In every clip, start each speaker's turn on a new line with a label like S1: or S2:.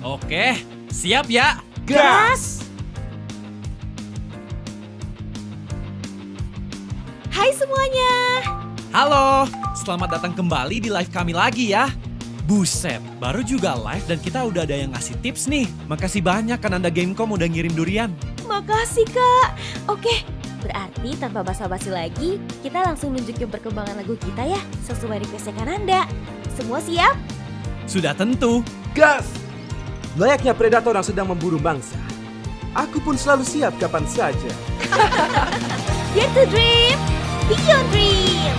S1: Oke, siap ya?
S2: Gas!
S3: Hai semuanya.
S1: Halo, selamat datang kembali di live kami lagi ya. Buset, baru juga live dan kita udah ada yang ngasih tips nih. Makasih banyak kan Anda Gamecom udah ngirim durian.
S3: Makasih Kak. Oke, berarti tanpa basa-basi lagi, kita langsung nunjukin perkembangan lagu kita ya, sesuai request Kananda. Semua siap?
S1: Sudah tentu.
S2: Gas! Layaknya predator yang sedang memburu mangsa, aku pun selalu siap kapan saja.
S3: Dare to dream, beyond dream.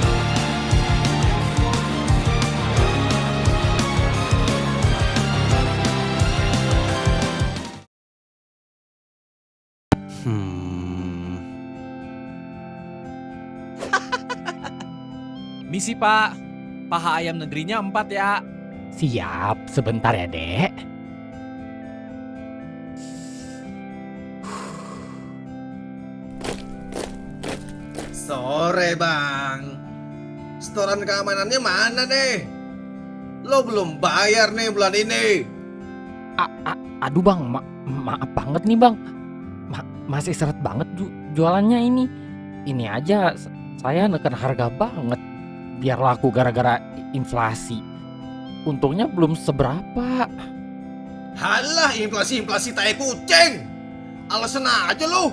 S1: Misi Pak, paha ayam negerinya 4 ya.
S4: Siap, sebentar ya, Dek.
S5: Sore bang, setoran keamanannya mana nih? Lo belum bayar nih bulan ini.
S4: Aduh bang, maaf banget nih bang. Masih seret banget jualannya ini. Ini aja saya neken harga banget. Biar laku gara-gara inflasi. Untungnya belum seberapa.
S5: Halah, inflasi tai kucing. Alasan aja lo.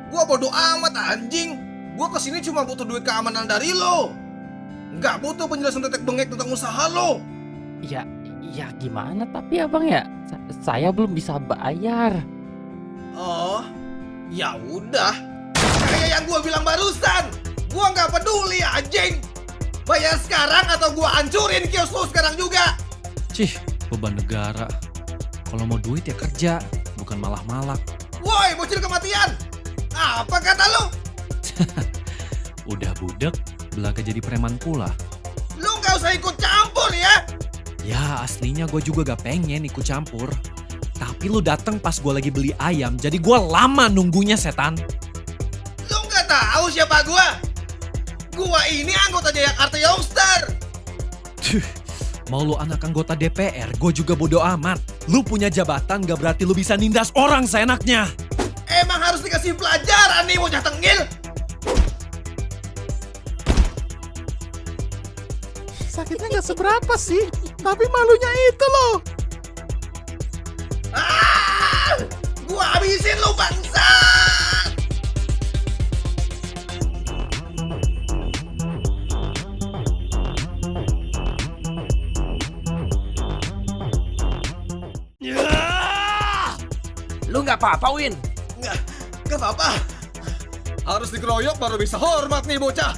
S5: Gua bodo amat anjing. Gua kesini cuma butuh duit keamanan dari lo. Nggak butuh penjelasan tetek bengek tentang usaha lo.
S4: Ya gimana tapi ya bang ya. Saya belum bisa bayar.
S5: Oh, ya udah. Kayak yang gua bilang barusan. Gua nggak peduli anjing. Bayar sekarang atau gua hancurin kios lo sekarang juga.
S1: Cih, beban negara. Kalau mau duit ya kerja, bukan malah malak.
S5: Woi, bocil kematian. Apa kata lo?
S1: Udah budek, belaga jadi preman pula.
S5: Lu nggak usah ikut campur ya.
S1: Ya aslinya gue juga gak pengen ikut campur. Tapi lu dateng pas gue lagi beli ayam, jadi gue lama nunggunya setan.
S5: Lu nggak tahu siapa gua? Gua ini anggota Jayakarta Youngster.
S1: Mau lu anak anggota DPR, gue juga bodo amat. Lu punya jabatan gak berarti lu bisa nindas orang seenaknya.
S5: Emang harus dikasih pelajaran nih bocah tengil.
S2: Sakitnya nggak seberapa sih, tapi malunya itu loh.
S5: Gua habisin lu bangsa.
S2: Lu nggak apa-apa, Win?
S5: Nggak apa-apa. Harus dikeroyok baru bisa hormat nih bocah.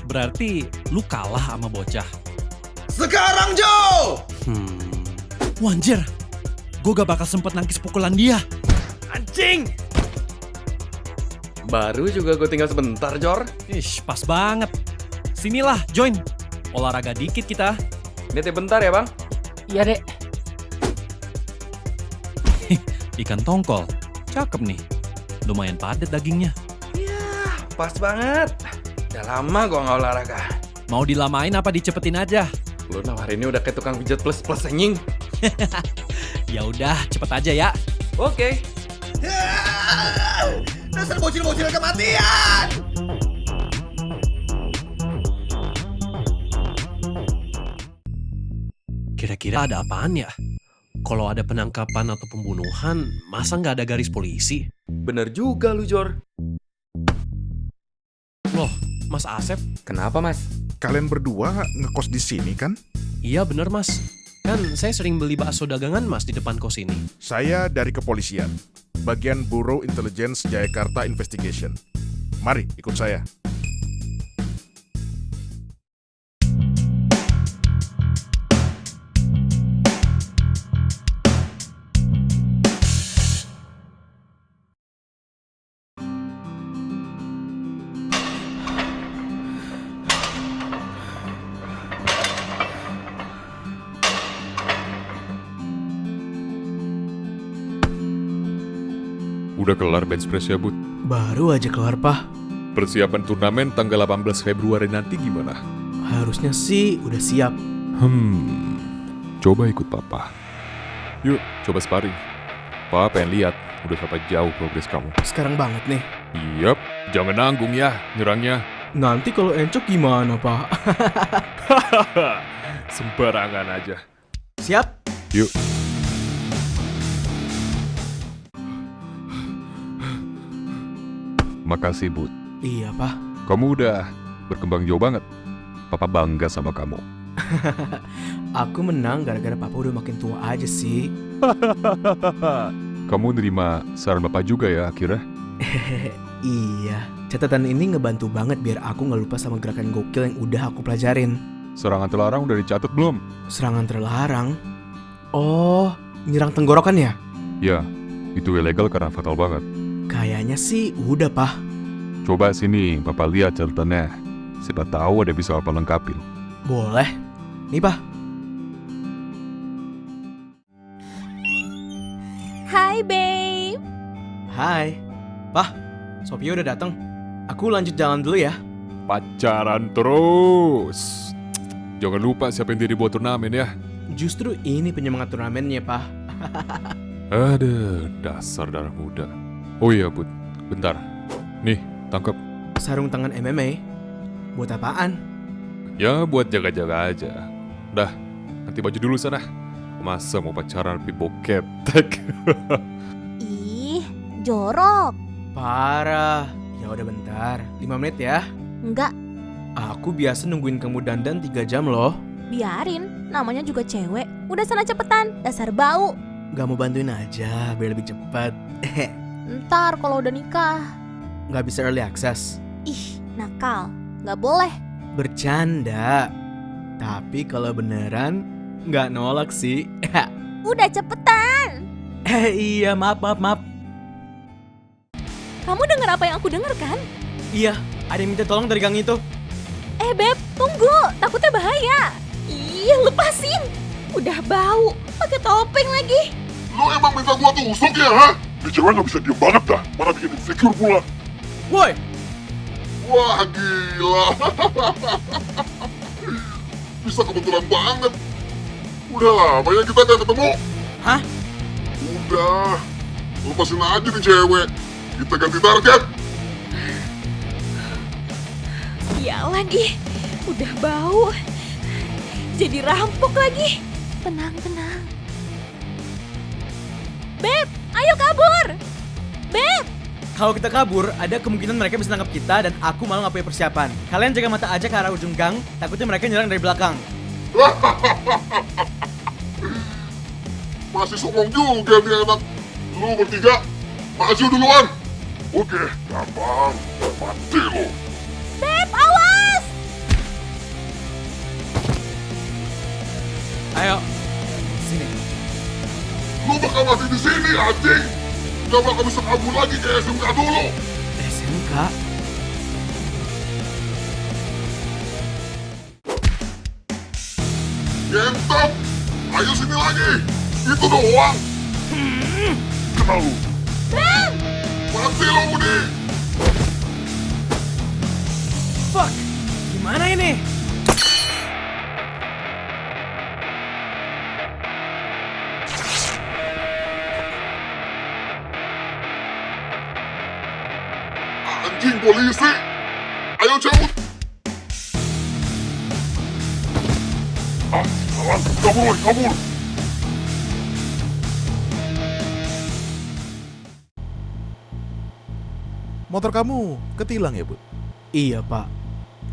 S1: Berarti lu kalah sama bocah.
S5: Sekarang Joe.
S1: Wanjir, gue gak bakal sempet nangkis pukulan dia.
S2: Anjing!
S6: Baru juga gue tinggal sebentar, Jor.
S1: Ish, pas banget. Sinilah, join. Olahraga dikit kita.
S6: Lihat bentar ya, Bang.
S4: Iya dek.
S1: Ikan tongkol. Cakep nih. Lumayan padat dagingnya.
S6: Pas banget. Udah lama gue nggak olahraga.
S1: Mau dilamain apa dicepetin aja?
S6: Lu nawarinnya udah kayak tukang pijat plus anjing.
S1: Ya udah, cepet aja ya.
S6: Oke.
S5: Dasar bocil-bocil kematian.
S7: Kira-kira ada apaan ya? Kalau ada penangkapan atau pembunuhan, masa nggak ada garis polisi?
S6: Bener juga lu, Jor.
S7: Loh, Mas Asep?
S6: Kenapa, Mas?
S8: Kalian berdua ngekos di sini kan?
S7: Iya bener Mas. Kan saya sering beli bakso dagangan Mas di depan kos ini.
S8: Saya dari kepolisian, bagian Bureau Intelligence Jayakarta Investigation. Mari ikut saya.
S9: Udah kelar bench press ya, Bud?
S2: Baru aja kelar, Pak.
S9: Persiapan turnamen tanggal 18 Februari nanti gimana?
S2: Harusnya sih udah siap.
S9: Coba ikut Papa. Yuk, coba sparring. Papa pengen lihat udah berapa jauh progres kamu.
S2: Sekarang banget nih.
S9: Yap, jangan nanggung ya nyerangnya.
S2: Nanti kalau encok gimana, Pak?
S9: Sembarangan aja.
S2: Siap?
S9: Yuk. Makasih, Bud.
S2: Iya, Pak.
S9: Kamu udah berkembang jauh banget. Papa bangga sama kamu.
S2: Aku menang gara-gara Papa udah makin tua aja sih.
S9: Kamu nerima saran Bapak juga ya akhirnya?
S2: Iya, catatan ini ngebantu banget biar aku nggak lupa sama gerakan gokil yang udah aku pelajarin.
S9: Serangan terlarang udah dicatat belum?
S2: Serangan terlarang? Oh, nyerang tenggorokan ya?
S9: Ya, itu ilegal karena fatal banget.
S2: Kayaknya sih udah, Pak.
S9: Coba sini, Papa lihat catatannya. Siapa tahu ada bisa Papa lengkapin.
S2: Boleh. Nih, Pak.
S3: Hai, babe.
S2: Hai. Pak, Sophia udah datang. Aku lanjut jalan dulu ya.
S9: Pacaran terus. Jangan lupa siapa yang jadi buat turnamen ya.
S2: Justru ini penyemangat turnamennya, Pak.
S9: Aduh, dasar darah muda. Oh iya, Bud. Bentar. Nih, tangkap.
S2: Sarung tangan MMA? Buat apaan?
S9: Ya, buat jaga-jaga aja. Dah, ganti baju dulu sana. Masa mau pacaran lebih boketek?
S3: Ih, jorok.
S2: Parah. Ya udah bentar. 5 menit ya.
S3: Enggak,
S2: Aku biasa nungguin kamu dandan 3 jam loh.
S3: biarin. Namanya juga cewek. Udah sana cepetan, dasar bau.
S2: Gak mau bantuin aja biar lebih cepat.
S3: Ntar kalau udah nikah.
S2: Gak bisa early access.
S3: Ih, nakal. Nggak boleh.
S2: Bercanda. Tapi kalau beneran gak nolak sih.
S3: Udah cepetan.
S2: Iya, maaf.
S3: Kamu denger apa yang aku denger kan?
S2: Iya, ada yang minta tolong dari gang itu.
S3: Beb, tunggu. Takutnya bahaya. Ih, lepasin. Udah bau. Pakai topeng lagi.
S8: Lu emang minta gua tusuk ya, ha? Ini cewek gak bisa diem banget dah. Mana bikin insecure pula.
S2: Woi,
S8: Wah, gila. Bisa kebetulan banget. Udah lama ya kita gak ketemu.
S2: Hah?
S8: Udah. Lepasin aja nih cewek. Kita ganti target.
S3: Sialan, ih. Udah bau. Jadi rampok lagi. Tenang. Beb, ayo kabur. Beb.
S2: kalau kita kabur, ada kemungkinan mereka bisa nangkap kita dan aku malah gak punya persiapan. Kalian jaga mata aja ke arah ujung gang, takutnya mereka nyerang dari belakang.
S8: Masih songong juga nih anak. Lu bertiga, maju duluan. Oke, gampang. Mati lu.
S3: Beb, awas.
S2: Ayo, sini.
S8: Lu bakal mati di sini, anjing. Gak bakal bisa kabur lagi kayak SMK dulu.
S2: SMK?
S8: Gentong, ayo sini lagi. Itu doang. Kena lu. Mati lu, Budi.
S2: Fuck, gimana ini?
S8: Anjing polisi. Ayo cabut. Salah. Kabur.
S10: Motor kamu ketilang ya, Bud?
S2: Iya, Pak.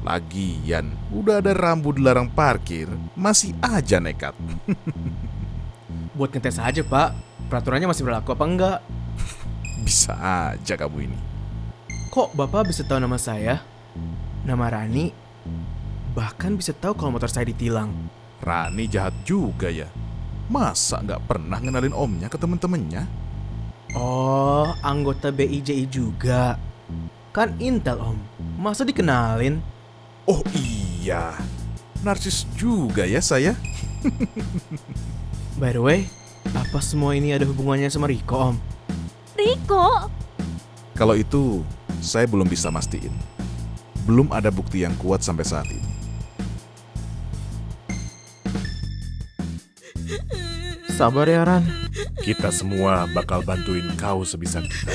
S10: Lagian, udah ada rambu dilarang parkir, masih aja nekat.
S2: Buat ngetes aja, Pak. Peraturannya masih berlaku apa enggak?
S10: Bisa aja kamu ini.
S2: Kok Bapak bisa tahu nama saya? Nama Rani? Bahkan bisa tahu kalau motor saya ditilang.
S10: Rani jahat juga ya. Masa nggak pernah ngenalin omnya ke temen-temennya?
S2: Oh, anggota BIJI juga. Kan Intel, Om. Masa dikenalin?
S10: Oh iya, narsis juga ya saya.
S2: By the way, apa semua ini ada hubungannya sama Riko, Om?
S3: Riko.
S10: Kalau itu, saya belum bisa mastiin. Belum ada bukti yang kuat sampai saat ini.
S2: Sabar ya, Ran.
S8: Kita semua bakal bantuin kau sebisa kita.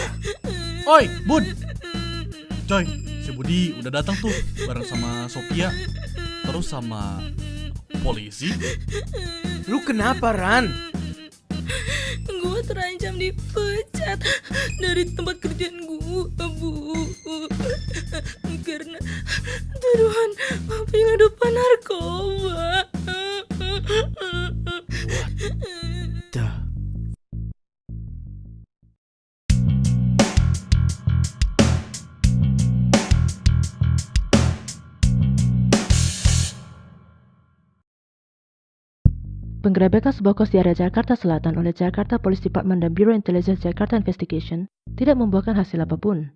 S1: Oi, Bud. Coy, si Budi udah datang tuh bareng sama Sophia. Terus sama polisi.
S2: Lu kenapa, Ran?
S11: Gue terancam dipecat dari tempat kerjaan gue, Bu. Karena tuduhan penyelundupan narkoba.
S2: Dah.
S12: Penggerebekan sebuah kos di area Jakarta Selatan oleh Jakarta Police Department dan Bureau Intelligence Jakarta Investigation tidak membuahkan hasil apapun.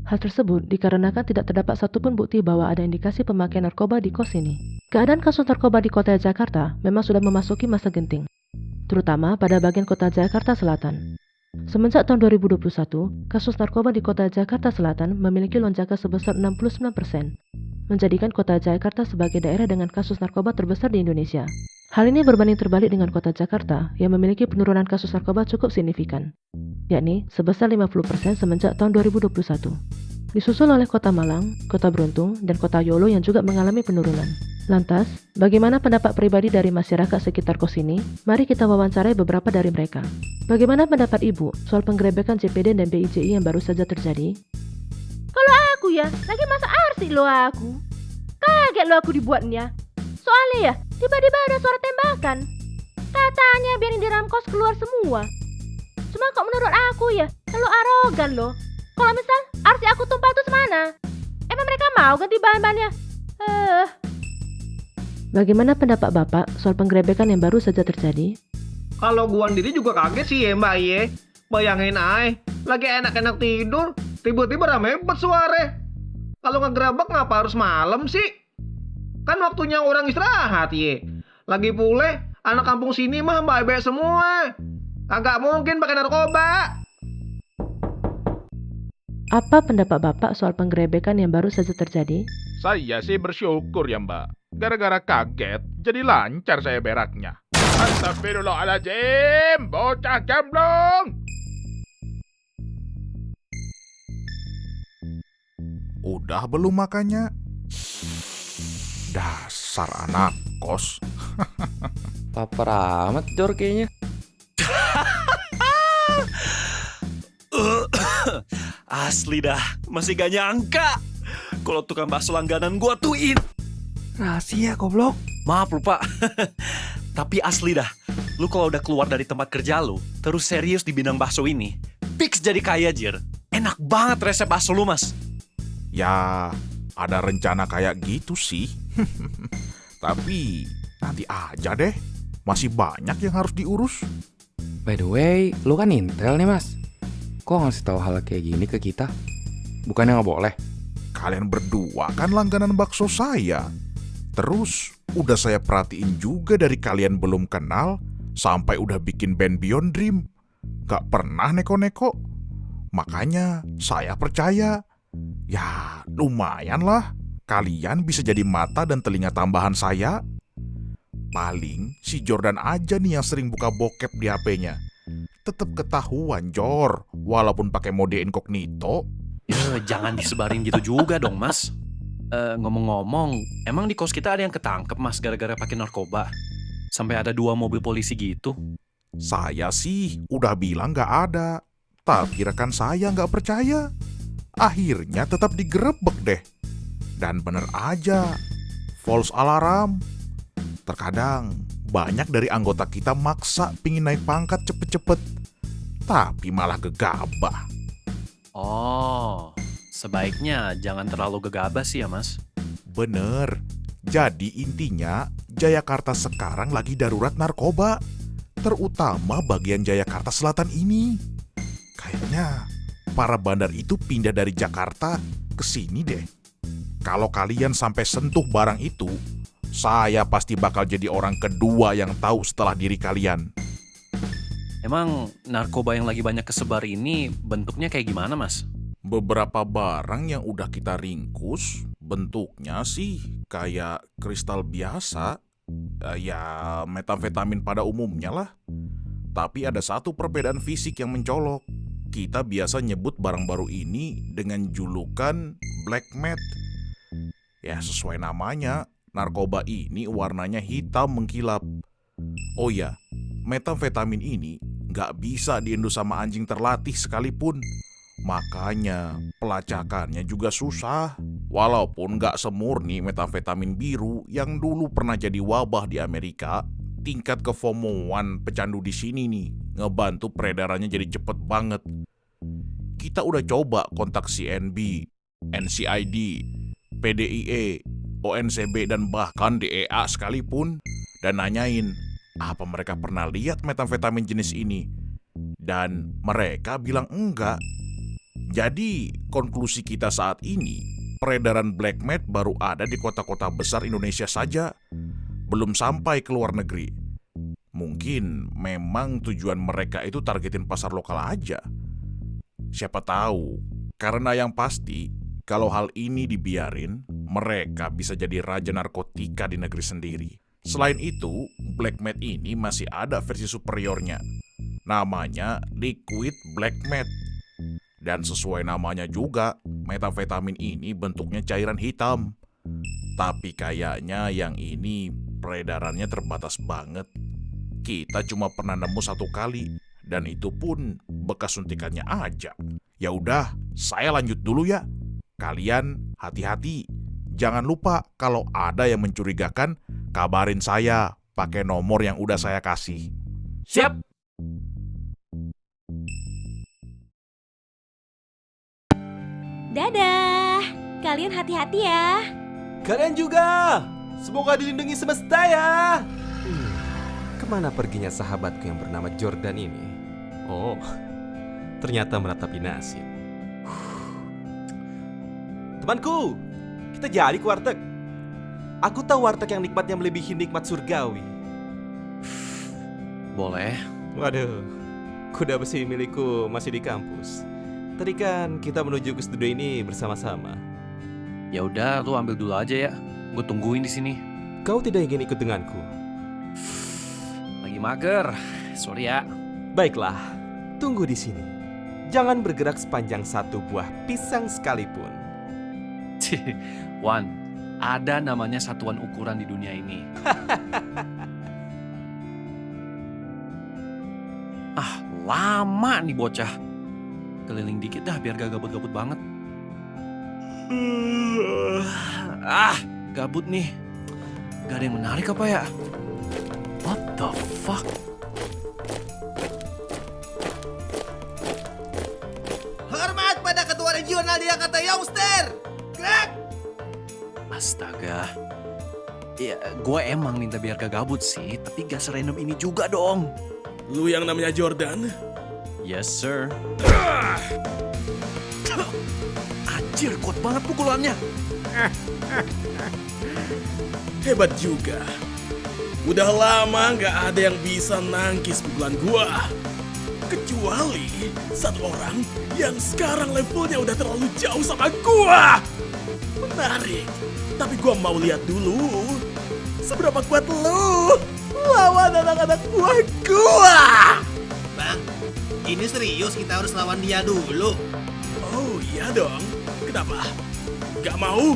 S12: Hal tersebut dikarenakan tidak terdapat satupun bukti bahwa ada indikasi pemakaian narkoba di kos ini. Keadaan kasus narkoba di kota Jakarta memang sudah memasuki masa genting, terutama pada bagian kota Jakarta Selatan. Semenjak tahun 2021, kasus narkoba di kota Jakarta Selatan memiliki lonjakan sebesar 69%, menjadikan kota Jakarta sebagai daerah dengan kasus narkoba terbesar di Indonesia. Hal ini berbanding terbalik dengan kota Jakarta yang memiliki penurunan kasus narkoba cukup signifikan, yakni sebesar 50% semenjak tahun 2021. Disusul oleh kota Malang, kota Beruntung, dan kota Yolo yang juga mengalami penurunan. Lantas, bagaimana pendapat pribadi dari masyarakat sekitar kos ini? Mari kita wawancarai beberapa dari mereka. Bagaimana pendapat Ibu soal penggerebekan JPD dan BIJI yang baru saja terjadi?
S3: Kalau aku ya, lagi masa arsik lo aku. Kaget lo aku dibuatnya. Soalnya ya, tiba-tiba ada suara tembakan. Katanya biarin di dalam kos keluar semua. Cuma kok menurut aku ya, terlalu arogan loh. Kalau misal arsik aku tumpah tuh semana? Emang mereka mau ganti bahan-bahannya?
S12: Bagaimana pendapat Bapak soal penggerebekan yang baru saja terjadi?
S5: Kalau gua sendiri juga kaget sih ya Mbak Ye. Bayangin aja, lagi enak-enak tidur, tiba-tiba rame banget suara. Kalau ngegerebek ngapa harus malam sih? Kan waktunya orang istirahat ye. Lagi pule, anak kampung sini mah baik-baik semua. Agak mungkin pakai narkoba.
S12: Apa pendapat Bapak soal penggerebekan yang baru saja terjadi?
S13: Saya sih bersyukur ya Mbak. Gara-gara kaget, jadi lancar saya beraknya. Astagfirullahaladzim, bocah gemblong.
S10: Udah belum makannya? Dasar anak kos.
S6: Lapar amat Jor kayaknya.
S1: Asli dah, masih gak nyangka kalau tukang bakso langganan gua tuh
S6: Rahasia goblok.
S1: Maaf lupa. Tapi asli dah, lu kalau udah keluar dari tempat kerja lu, terus serius di bidang bakso ini, fix jadi kaya Jir. Enak banget resep bakso lu mas.
S10: Ya, ada rencana kayak gitu sih. Tapi nanti aja deh. Masih banyak yang harus diurus.
S6: By the way, lu kan intel nih mas. Kok ngasih tahu hal kayak gini ke kita? Bukannya nggak boleh?
S10: Kalian berdua kan langganan bakso saya. Terus udah saya perhatiin juga dari kalian belum kenal sampai udah bikin band Beyond Dream. Gak pernah neko-neko. Makanya saya percaya. Ya lumayan lah. Kalian bisa jadi mata dan telinga tambahan saya. Paling si Jordan aja nih yang sering buka bokep di HP-nya. Tetep ketahuan Jor, walaupun pakai mode incognito.
S1: Jangan disebarin gitu juga dong mas. Ngomong-ngomong, emang di kos kita ada yang ketangkep mas gara-gara pakai narkoba? Sampai ada 2 mobil polisi gitu.
S10: Saya sih udah bilang gak ada. Tapi rekan saya gak percaya. Akhirnya tetap digerebek deh. Dan bener aja, false alarm. Terkadang banyak dari anggota kita maksa pingin naik pangkat cepet-cepet. Tapi malah gegabah.
S1: Oh, sebaiknya jangan terlalu gegabah sih ya mas.
S10: Bener. Jadi intinya Jayakarta sekarang lagi darurat narkoba. Terutama bagian Jayakarta Selatan ini. Kayaknya para bandar itu pindah dari Jakarta ke sini deh. Kalau kalian sampai sentuh barang itu, saya pasti bakal jadi orang kedua yang tahu setelah diri kalian.
S1: Emang narkoba yang lagi banyak kesebar ini bentuknya kayak gimana mas?
S10: Beberapa barang yang udah kita ringkus, bentuknya sih kayak kristal biasa. Ya metamfetamin pada umumnya lah. Tapi ada satu perbedaan fisik yang mencolok. Kita biasa nyebut barang baru ini dengan julukan Black Meth. Ya sesuai namanya, narkoba ini warnanya hitam mengkilap. Oh ya, metamfetamin ini nggak bisa diindu sama anjing terlatih sekalipun. Makanya pelacakannya juga susah. Walaupun nggak semurni metamfetamin biru yang dulu pernah jadi wabah di Amerika, tingkat kefomoan pecandu di sini nih ngebantu peredarannya jadi cepet banget. Kita udah coba kontak CNB, NCID, PDIE, ONCB dan bahkan DEA sekalipun dan nanyain apa mereka pernah lihat metamfetamin jenis ini. Dan mereka bilang enggak. Jadi konklusi kita saat ini, peredaran black meth baru ada di kota-kota besar Indonesia saja, belum sampai ke luar negeri. Mungkin memang tujuan mereka itu targetin pasar lokal aja. Siapa tahu, karena yang pasti kalau hal ini dibiarin, mereka bisa jadi raja narkotika di negeri sendiri. Selain itu, black meth ini masih ada versi superiornya. Namanya liquid black meth. Dan sesuai namanya juga, metamfetamin ini bentuknya cairan hitam. Tapi kayaknya yang ini peredarannya terbatas banget. Kita cuma pernah nemu 1 kali, dan itu pun bekas suntikannya aja. Ya udah, saya lanjut dulu ya. Kalian hati-hati. Jangan lupa kalau ada yang mencurigakan, kabarin saya pakai nomor yang udah saya kasih.
S7: Siap.
S14: Dadah, kalian hati-hati ya.
S15: Kalian juga. Semoga dilindungi semesta ya. Kemana perginya sahabatku yang bernama Jordan ini? Oh, ternyata meratapi nasib. Temanku, kita jadi ke warteg. Aku tahu warteg yang nikmatnya melebihi nikmat surgawi.
S7: Boleh.
S15: Waduh, kuda besi milikku masih di kampus. Tadi kan kita menuju ke studio ini bersama-sama.
S7: Ya udah, lu ambil dulu aja ya. Gue tungguin di sini.
S15: Kau tidak ingin ikut denganku?
S7: Lagi mager. Sorry ya.
S15: Baiklah, tunggu di sini. Jangan bergerak sepanjang 1 buah pisang sekalipun.
S7: Wan, ada namanya satuan ukuran di dunia ini. Lama nih bocah. Keliling dikit dah biar gak gabut-gabut banget. Gabut nih. Gak ada yang menarik apa ya? What the fuck?
S5: Hormat pada ketua regional di Jakarta Youngster. Gerak!
S7: Astaga. Ya, gue emang minta biar gak gabut sih, tapi gak serandom ini juga dong.
S16: Lu yang namanya Jordan?
S7: Yes, sir. Anjir, kuat banget pukulannya.
S16: Hebat juga. Udah lama gak ada yang bisa nangkis pukulan gua. Kecuali 1 orang yang sekarang levelnya udah terlalu jauh sama gua. Menarik. Tapi gua mau lihat dulu seberapa kuat lu lawan anak-anak buah gua.
S5: Bang, ini serius kita harus lawan dia dulu.
S16: Oh iya dong. Kenapa? Gak mau?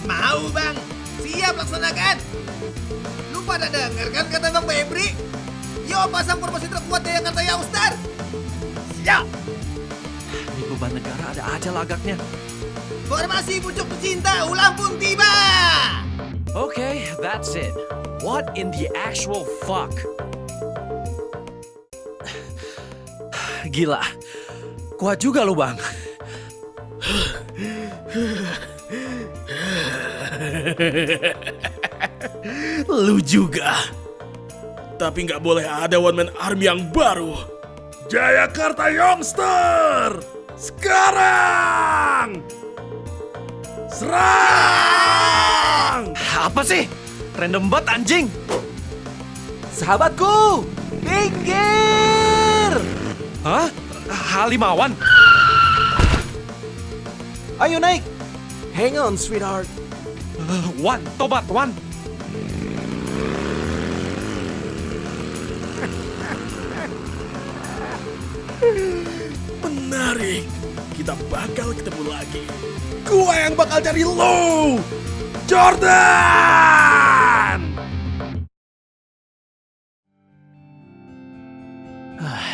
S5: Mau bang, siap laksanakan. Lu pada denger kan kata Bang Febri? Yo pasang formasi terkuat di Jakarta Youngster. Siap.
S7: Ini beban negara ada aja lagaknya.
S5: Formasi pucuk pecinta ulang pun tiba.
S7: Okay, that's it. What in the actual fuck? Gila, kuat juga lu bang.
S16: Lu juga. Tapi nggak boleh ada one man army yang baru. Jayakarta Youngster! Sekarang! Serang!
S7: Apa sih? Random banget anjing.
S15: Sahabatku, minggir!
S7: Hah? Halimawan?
S15: Ayo naik. Hang on, sweetheart.
S7: Wan, tobat, Wan.
S16: Menarik. Kita bakal ketemu lagi. Gua yang bakal cari lo, Jordan!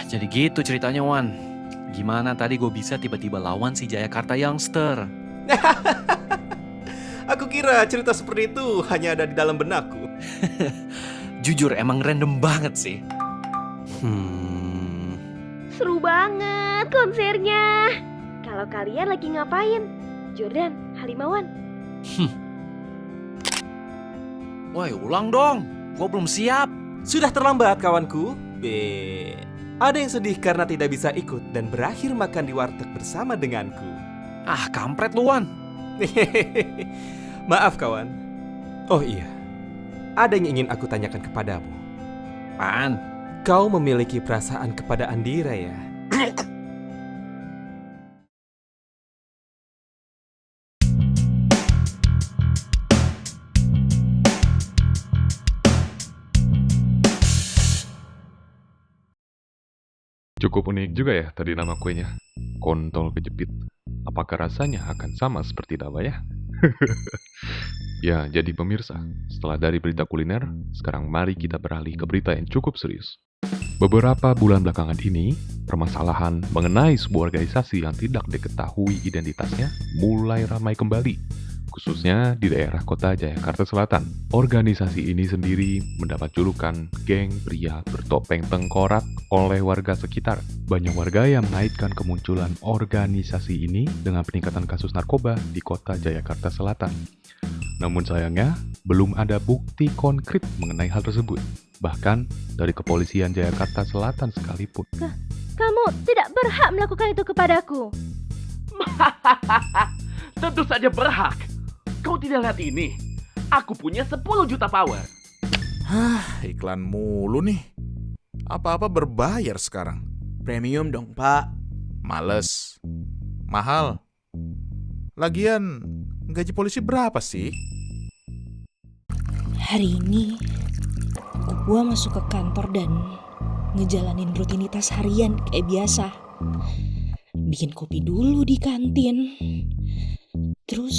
S7: Jadi gitu ceritanya, Wan. Gimana tadi gue bisa tiba-tiba lawan si Jayakarta Youngster?
S15: Aku kira cerita seperti itu hanya ada di dalam benakku.
S7: Jujur emang random banget sih.
S3: Seru banget konsernya. Kalau kalian lagi ngapain? Jordan, Halimawan.
S7: Woi, ulang dong. Gue belum siap.
S15: Sudah terlambat kawanku. Ada yang sedih karena tidak bisa ikut dan berakhir makan di warteg bersama denganku.
S7: Ah, kampret lu, Wan.
S15: Maaf kawan. Oh iya, ada yang ingin aku tanyakan kepadamu.
S7: Apaan?
S15: Kau memiliki perasaan kepada Andira ya?
S9: Cukup unik juga ya tadi nama kuenya. Kontol kejepit. Apakah rasanya akan sama seperti nama ya? Ya, jadi pemirsa, setelah dari berita kuliner, sekarang mari kita beralih ke berita yang cukup serius. Beberapa bulan belakangan ini, permasalahan mengenai sebuah organisasi yang tidak diketahui identitasnya mulai ramai kembali, khususnya di daerah kota Jayakarta Selatan. Organisasi ini sendiri mendapat julukan geng pria bertopeng tengkorak oleh warga sekitar. Banyak warga yang mengaitkan kemunculan organisasi ini dengan peningkatan kasus narkoba di kota Jayakarta Selatan. Namun sayangnya, belum ada bukti konkret mengenai hal tersebut. Bahkan dari kepolisian Jayakarta Selatan sekalipun.
S3: Kamu tidak berhak melakukan itu kepadaku.
S17: Tentu saja berhak. Kau tidak lihat ini? Aku punya 10 juta power.
S10: Iklan mulu nih. Apa-apa berbayar sekarang.
S2: Premium dong, Pak.
S10: Males. Mahal. Lagian, gaji polisi berapa sih?
S11: Hari ini gua masuk ke kantor dan ngejalanin rutinitas harian kayak biasa. Bikin kopi dulu di kantin. Terus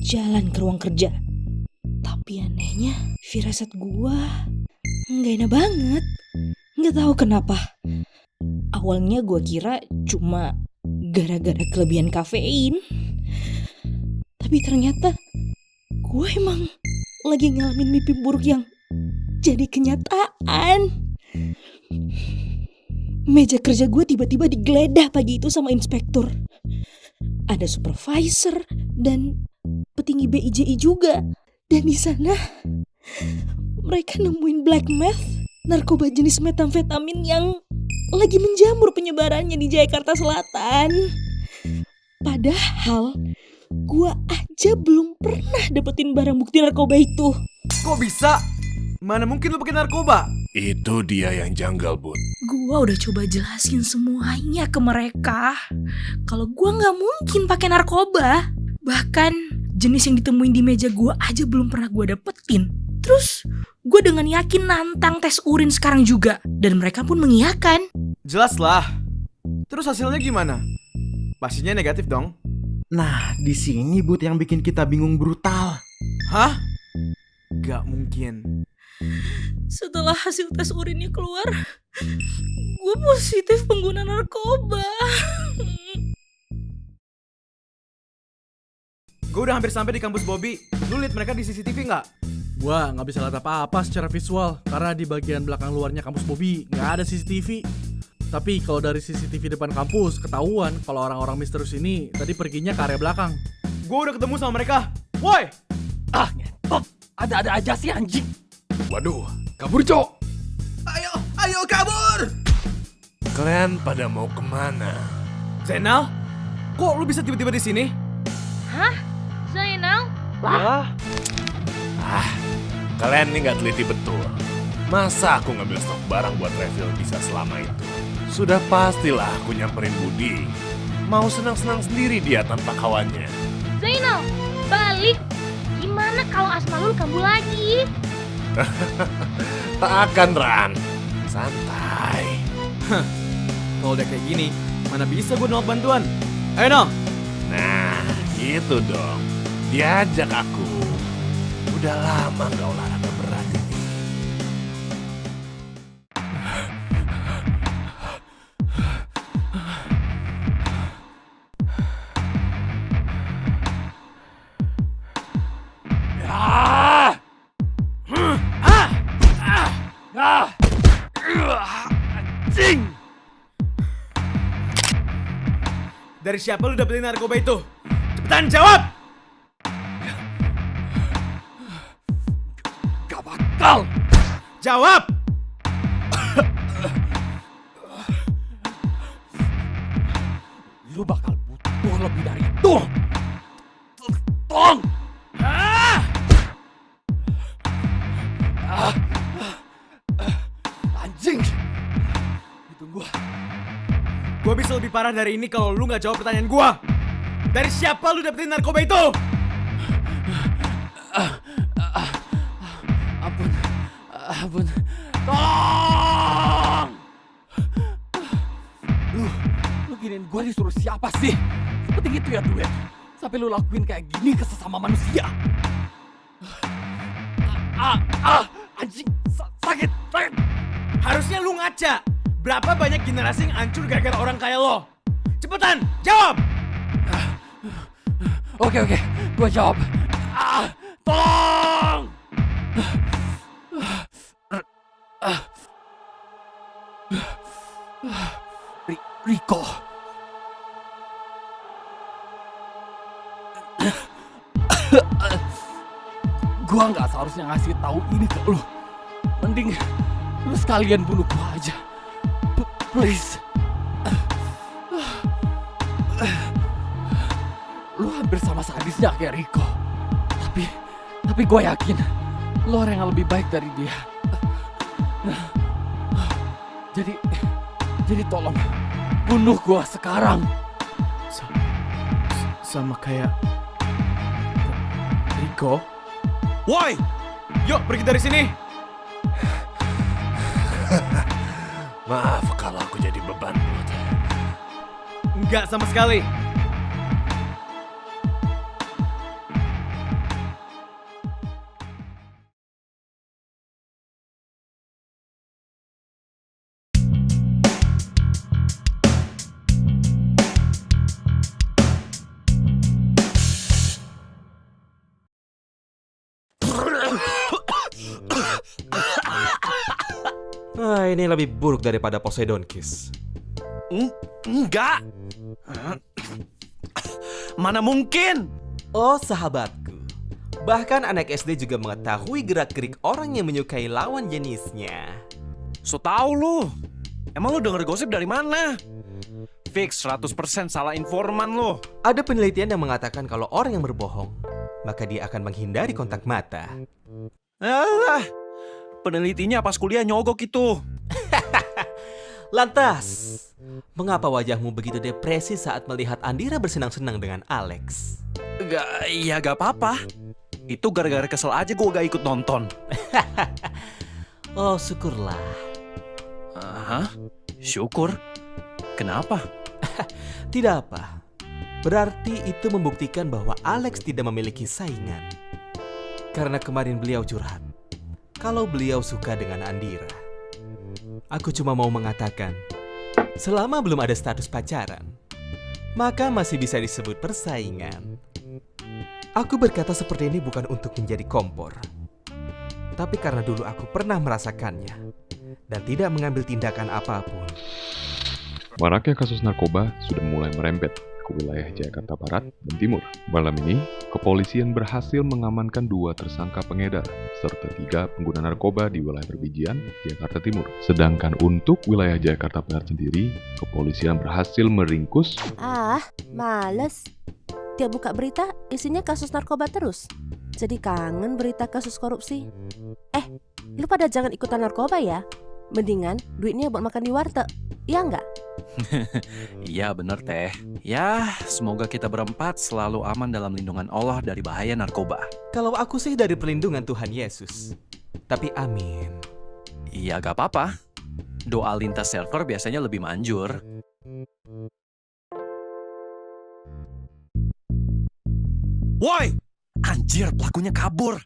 S11: jalan ke ruang kerja. Tapi anehnya firasat gua nggak enak banget. Nggak tahu kenapa. Awalnya gua kira cuma gara-gara kelebihan kafein. Tapi ternyata gue emang lagi ngalamin mimpi buruk yang jadi kenyataan. Meja kerja gue tiba-tiba digeledah pagi itu sama inspektur. Ada supervisor dan petinggi BIJI juga. Dan di sana mereka nemuin black meth, narkoba jenis metamfetamin yang lagi menjamur penyebarannya di Jayakarta Selatan. Padahal gue aja belum pernah dapetin barang bukti narkoba itu.
S2: Kok bisa? Mana mungkin lu pakai narkoba?
S16: Itu dia yang janggal, Bud.
S11: Gua udah coba jelasin semuanya ke mereka. Kalau gua nggak mungkin pakai narkoba. Bahkan jenis yang ditemuin di meja gua aja belum pernah gua dapetin. Terus gua dengan yakin nantang tes urin sekarang juga. Dan mereka pun mengiyakan.
S2: Jelas lah. Terus hasilnya gimana? Pastinya negatif dong.
S18: Nah, di sini Bud yang bikin kita bingung brutal.
S2: Hah? Gak mungkin.
S11: Setelah hasil tes urinnya keluar, gue positif pengguna narkoba.
S2: Gue udah hampir sampai di kampus Bobby. Lu liat mereka di CCTV nggak?
S19: Gua nggak bisa lihat apa-apa secara visual karena di bagian belakang luarnya kampus Bobby nggak ada CCTV. Tapi kalau dari CCTV depan kampus ketahuan kalau orang-orang misterius ini tadi perginya ke area belakang.
S2: Gue udah ketemu sama mereka. Woi!
S4: Ah, ngetot. Ada-ada aja sih anjing.
S8: Waduh, kabur cok.
S5: Ayo kabur!
S16: Kalian pada mau kemana?
S2: Zainal? Kok lu bisa tiba-tiba di sini?
S3: Hah? Zainal?
S16: Kalian ini nggak teliti betul. Masa aku ngambil stok barang buat refill bisa selama itu? Sudah pastilah aku nyamperin Budi. Mau senang-senang sendiri dia tanpa kawannya.
S3: Zainal, balik! Gimana kalau Asmalul kambuh lagi?
S16: Tak akan, Ran. Santai.
S2: Kalau udah kayak gini, mana bisa gue nolak bantuan? Ayo dong.
S20: Nah, gitu dong. Diajak aku. Udah lama gak olahraga berat ini.
S2: Anjing! Dari siapa lu dapetin narkoba itu? Cepetan jawab!
S4: Gak bakal!
S2: Jawab!
S4: Lu bakal butuh lebih dari itu! Tolong! Anjing! Ditunggu.
S2: Gua bisa lebih parah dari ini kalau lu nggak jawab pertanyaan gua. Dari siapa lu dapetin narkoba itu?
S4: Ampun. Tolong! Lu giniin gue disuruh siapa sih? Seperti gitu ya duet. Sampai lu lakuin kayak gini ke sesama manusia. Anjing, sakit.
S2: Harusnya lu ngaca. Berapa banyak generasi yang hancur gara-gara orang kayak lo? Cepetan, jawab!
S4: Oke, gue jawab. Tolong! Rico. Gua nggak seharusnya ngasih tahu ini ke lu. Mending lu sekalian bunuh gua aja. Please. Lu hampir sama sadisnya kayak Rico. Tapi gue yakin lu orang yang lebih baik dari dia. Jadi tolong bunuh gua sekarang.
S2: Sama kayak Rico.
S5: Woi,
S2: yuk pergi dari sini.
S20: Maaf kalau aku jadi beban buat.
S2: Enggak sama sekali.
S15: Ini lebih buruk daripada Poseidon Kiss.
S7: Enggak. Mana mungkin?
S15: Oh sahabatku, bahkan anak SD juga mengetahui gerak-gerik orang yang menyukai lawan jenisnya.
S7: So tau lu. Emang lu denger gosip dari mana? Fix 100% salah informan lu.
S15: Ada penelitian yang mengatakan kalau orang yang berbohong, maka dia akan menghindari kontak mata.
S7: Alah, penelitinya pas kuliah nyogok itu.
S15: Lantas, mengapa wajahmu begitu depresi saat melihat Andira bersenang-senang dengan Alex?
S7: Gak apa-apa. Itu gara-gara kesel aja gue gak ikut nonton.
S15: Oh, syukurlah.
S7: Hah? Syukur? Kenapa?
S15: Tidak apa. Berarti itu membuktikan bahwa Alex tidak memiliki saingan. Karena kemarin beliau curhat kalau beliau suka dengan Andira. Aku cuma mau mengatakan, selama belum ada status pacaran, maka masih bisa disebut persaingan. Aku berkata seperti ini bukan untuk menjadi kompor, tapi karena dulu aku pernah merasakannya dan tidak mengambil tindakan apapun.
S9: Maraknya kasus narkoba sudah mulai merembet ke wilayah Jakarta Barat dan Timur. Malam ini, kepolisian berhasil mengamankan 2 tersangka pengedar serta 3 pengguna narkoba di wilayah Perbijian, Jakarta Timur. Sedangkan untuk wilayah Jakarta Barat sendiri, kepolisian berhasil meringkus.
S12: Males. Tiap buka berita, isinya kasus narkoba terus. Jadi kangen berita kasus korupsi. Lu pada jangan ikutan narkoba ya. Mendingan duitnya buat makan di warteg. Iya nggak?
S7: Iya bener teh. Ya semoga kita berempat selalu aman dalam lindungan Allah dari bahaya narkoba.
S15: Kalau aku sih dari perlindungan Tuhan Yesus. Tapi amin.
S7: Iya gak apa-apa. Doa lintas server biasanya lebih manjur. Woi! Anjir, pelakunya kabur.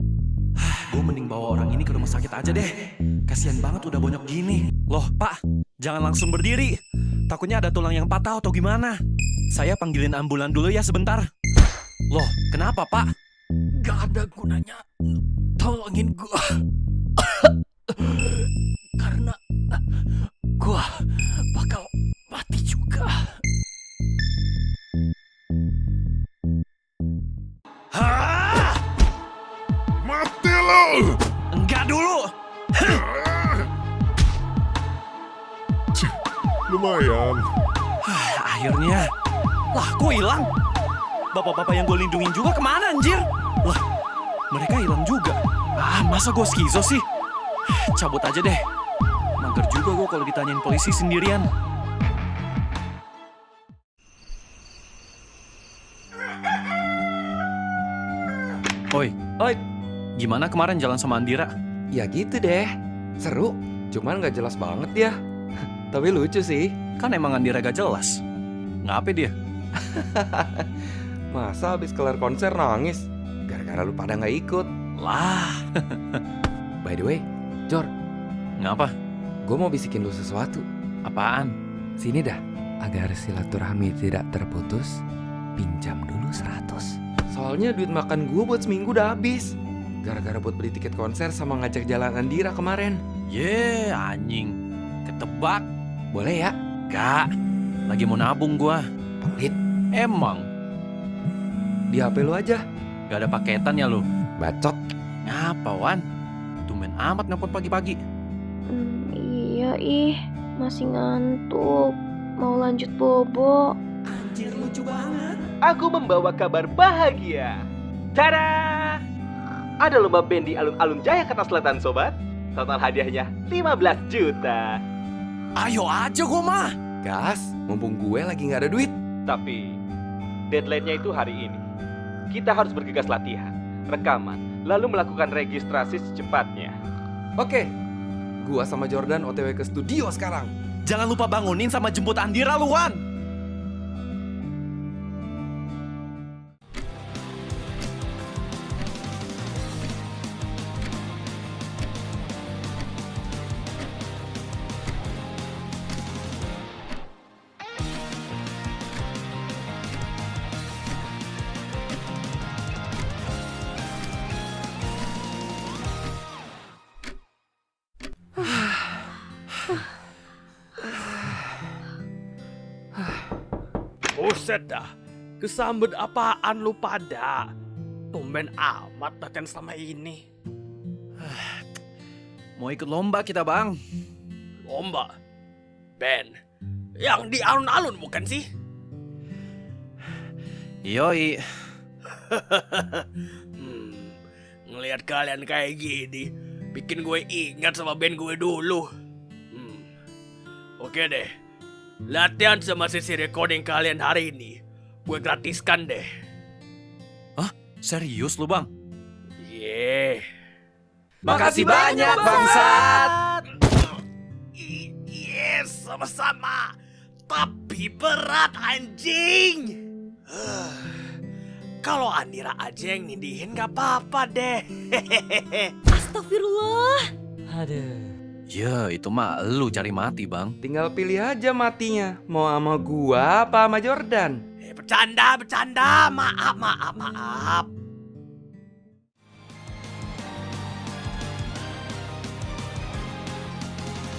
S7: Gue mending bawa orang ini ke rumah sakit aja deh. Kasian banget udah bonyok gini. Loh, Pak, jangan langsung berdiri. Takutnya ada tulang yang patah atau gimana. Saya panggilin ambulan dulu ya sebentar. Loh, kenapa, Pak?
S20: Gak ada gunanya. Tolongin gua. Karena gua bakal mati juga.
S8: Mati lo!
S7: Enggak dulu!
S8: Lumayan.
S7: Akhirnya. Lah, kok hilang? Bapak-bapak yang gue lindungin juga kemana anjir? Lah, mereka hilang juga. Masa gue skizo sih? Cabut aja deh. Mager juga gue kalau ditanyain polisi sendirian. Oi, gimana kemarin jalan sama Andira?
S6: Ya gitu deh, seru. Cuman gak jelas banget dia. Tapi lucu sih.
S7: Kan emang Andira gak jelas. Ngapain dia?
S6: Masa habis kelar konser nangis? Gara-gara lu pada gak ikut.
S7: Lah.
S6: By the way, Jor.
S7: Ngapa?
S6: Gue mau bisikin lu sesuatu.
S7: Apaan?
S6: Sini dah. Agar silaturahmi tidak terputus, pinjam dulu 100. Soalnya duit makan gue buat seminggu udah habis. Gara-gara buat beli tiket konser sama ngajak jalan Andira kemarin.
S7: Anjing. Ketebak.
S6: Boleh ya?
S7: Gak. Lagi mau nabung gua.
S6: Pelit.
S7: Emang.
S6: Di HP lu aja.
S7: Gak ada paketan ya lu?
S6: Bacot.
S7: Ngapa, Wan? Tumben amat nelpon pagi-pagi.
S3: Iya masih ngantuk. Mau lanjut bobo.
S17: Anjir, lucu banget. Aku membawa kabar bahagia. Tada! Ada lomba band di alun-alun Jayakarta Selatan, sobat. Total hadiahnya 15 juta.
S7: Ayo aja gua mah.
S6: Gas, mumpung gue lagi gak ada duit.
S17: Tapi deadline-nya itu hari ini. Kita harus bergegas latihan, rekaman, lalu melakukan registrasi secepatnya.
S6: Oke, gua sama Jordan OTW ke studio sekarang.
S7: Jangan lupa bangunin sama jemput Andira lu, Wan.
S16: Buset dah, kesambet apaan lu pada? Tumben amat latihan selama ini.
S7: Mau ikut lomba kita, Bang.
S16: Lomba? Ben, yang di alun-alun bukan sih?
S7: Yoi.
S16: Ngelihat kalian kayak gini, bikin gue ingat sama band gue dulu. Oke deh, latihan sama sesi recording kalian hari ini, gue gratiskan deh.
S7: Hah? Serius lu, Bang?
S16: Makasih banyak, Bangsat! Yes, sama-sama. Tapi berat, anjing. Kalau Andira aja yang nindihin gak apa-apa deh.
S14: Astagfirullah.
S6: Aduh.
S7: Ya, itu mah lu cari mati, Bang.
S6: Tinggal pilih aja matinya. Mau sama gua apa sama Jordan?
S16: Bercanda. Maaf.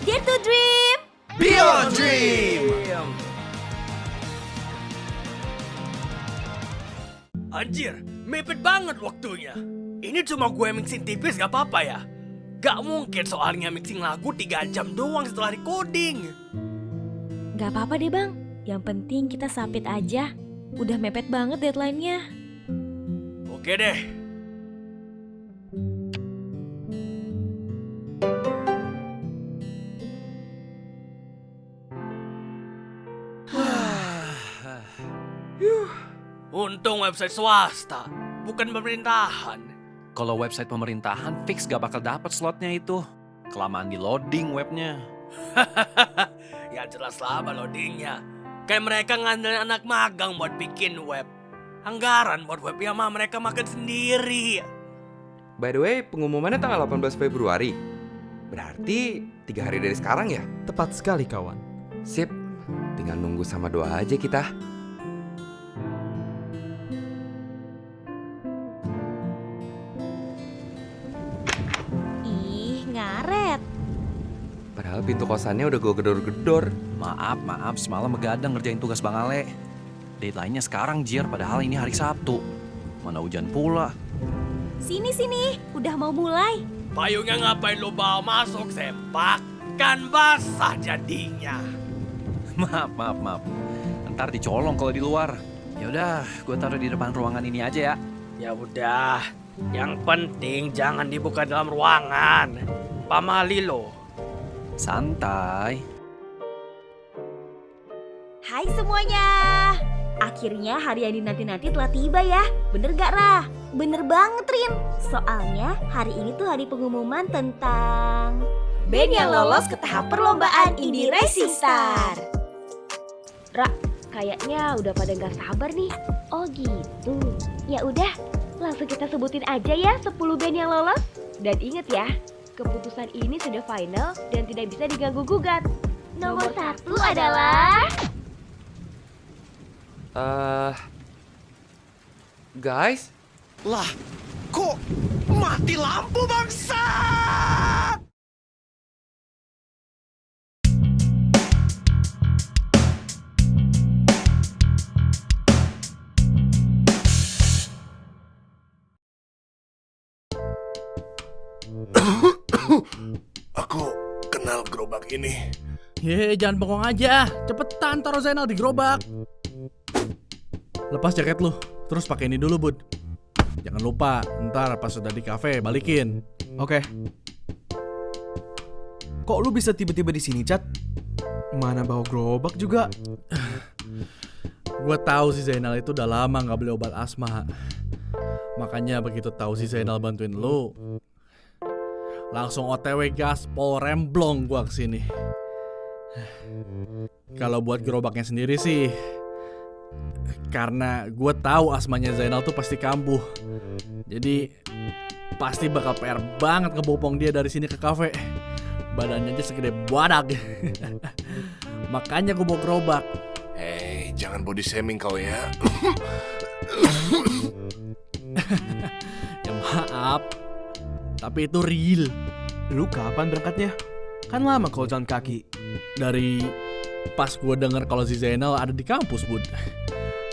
S14: Dare to dream.
S7: Beyond Dream.
S16: Anjir, mepet banget waktunya. Ini cuma gue mixing tipis gak apa-apa ya? Gak mungkin soalnya mixing lagu 3 jam doang setelah recording.
S14: Gak apa-apa deh bang, yang penting kita sapit aja. Udah mepet banget deadline-nya.
S16: Oke deh. Untung website swasta, bukan pemerintahan.
S7: Kalau website pemerintahan fix gak bakal dapat slotnya itu. Kelamaan di loading webnya.
S21: Ya jelas lama loadingnya. Kayak mereka ngandelin anak magang buat bikin web. Anggaran buat web ya mah mereka makan sendiri.
S6: By the way, pengumumannya tanggal 18 Februari. Berarti 3 hari dari sekarang ya?
S15: Tepat sekali kawan.
S6: Sip, tinggal nunggu sama doa aja kita.
S14: Ih, ngaret.
S6: Padahal pintu kosannya udah gue gedor-gedor.
S7: Maaf, semalam begadang ngerjain tugas Bang Ale. Deadline-nya sekarang, Jir, padahal ini hari Sabtu. Mana hujan pula.
S14: Sini, udah mau mulai.
S21: Payungnya ngapain lo bawa masuk, Sempak? Kan basah jadinya.
S7: Maaf. Ntar dicolong kalau di luar. Ya udah, gue taruh di depan ruangan ini aja ya.
S21: Ya udah, yang penting jangan dibuka dalam ruangan. Pamali lo.
S7: Santai.
S14: Hai semuanya. Akhirnya hari yang dinanti-nanti telah tiba ya. Bener gak, Rah? Bener banget, Rin. Soalnya hari ini tuh hari pengumuman tentang band yang lolos ke tahap perlombaan Indie Rising Star. Ra, kayaknya udah pada gak sabar nih. Oh gitu. Ya udah, langsung kita sebutin aja ya 10 band yang lolos. Dan inget ya, keputusan ini sudah final dan tidak bisa diganggu-gugat. Nomor 1 adalah...
S6: Guys?
S7: Lah, kok mati lampu bangsat?
S20: Aku kenal gerobak ini.
S19: Jangan bengong aja. Cepetan taruh Zainal di gerobak. Lepas jaket lu, terus pakai ini dulu, Bud. Jangan lupa, ntar pas sudah di kafe balikin.
S2: Oke. Kok lu bisa tiba-tiba di sini, Cat? Mana bawa gerobak juga?
S19: Gue tahu si Zainal itu udah lama nggak beli obat asma. Makanya begitu tahu si Zainal bantuin lu, langsung OTW gaspol remblong gua kesini. Kalau buat gerobaknya sendiri sih, karena gue tahu asmanya Zainal tuh pasti kambuh. Jadi pasti bakal PR banget ngebopong dia dari sini ke kafe. Badannya aja segede badak. Makanya gue bawa gerobak.
S20: Jangan body shaming kau ya.
S19: Ya maaf, tapi itu real.
S2: Lu kapan berangkatnya? Kan lama kalau jalan kaki.
S19: Dari pas gue denger kalau si Zainal ada di kampus, Bud,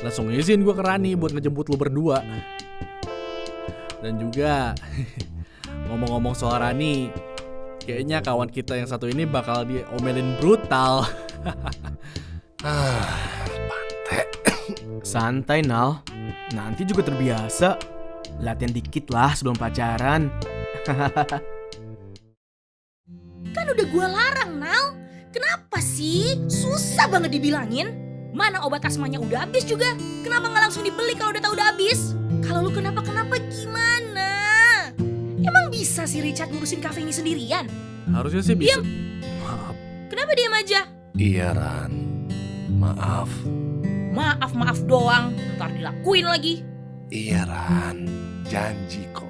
S19: langsung izin gue ke Rani buat ngejemput lu berdua. Dan juga ngomong-ngomong soal Rani, kayaknya kawan kita yang satu ini bakal diomelin brutal.
S2: Santai, Nal. Nanti juga terbiasa. Latihan dikit lah sebelum pacaran.
S11: Kan udah gua larang, Nal. Kenapa sih? Susah banget dibilangin. Mana obat asmanya udah habis juga. Kenapa nggak langsung dibeli kalau udah tahu udah habis? Kalau lu kenapa-kenapa gimana? Emang bisa sih Richard ngurusin kafe ini sendirian?
S19: Harusnya sih bisa.
S11: Diam.
S19: Maaf.
S11: Kenapa diam aja?
S20: Iya, Ran. Maaf.
S11: Maaf doang. Ntar dilakuin lagi.
S20: Iya, Ran. Janji kok.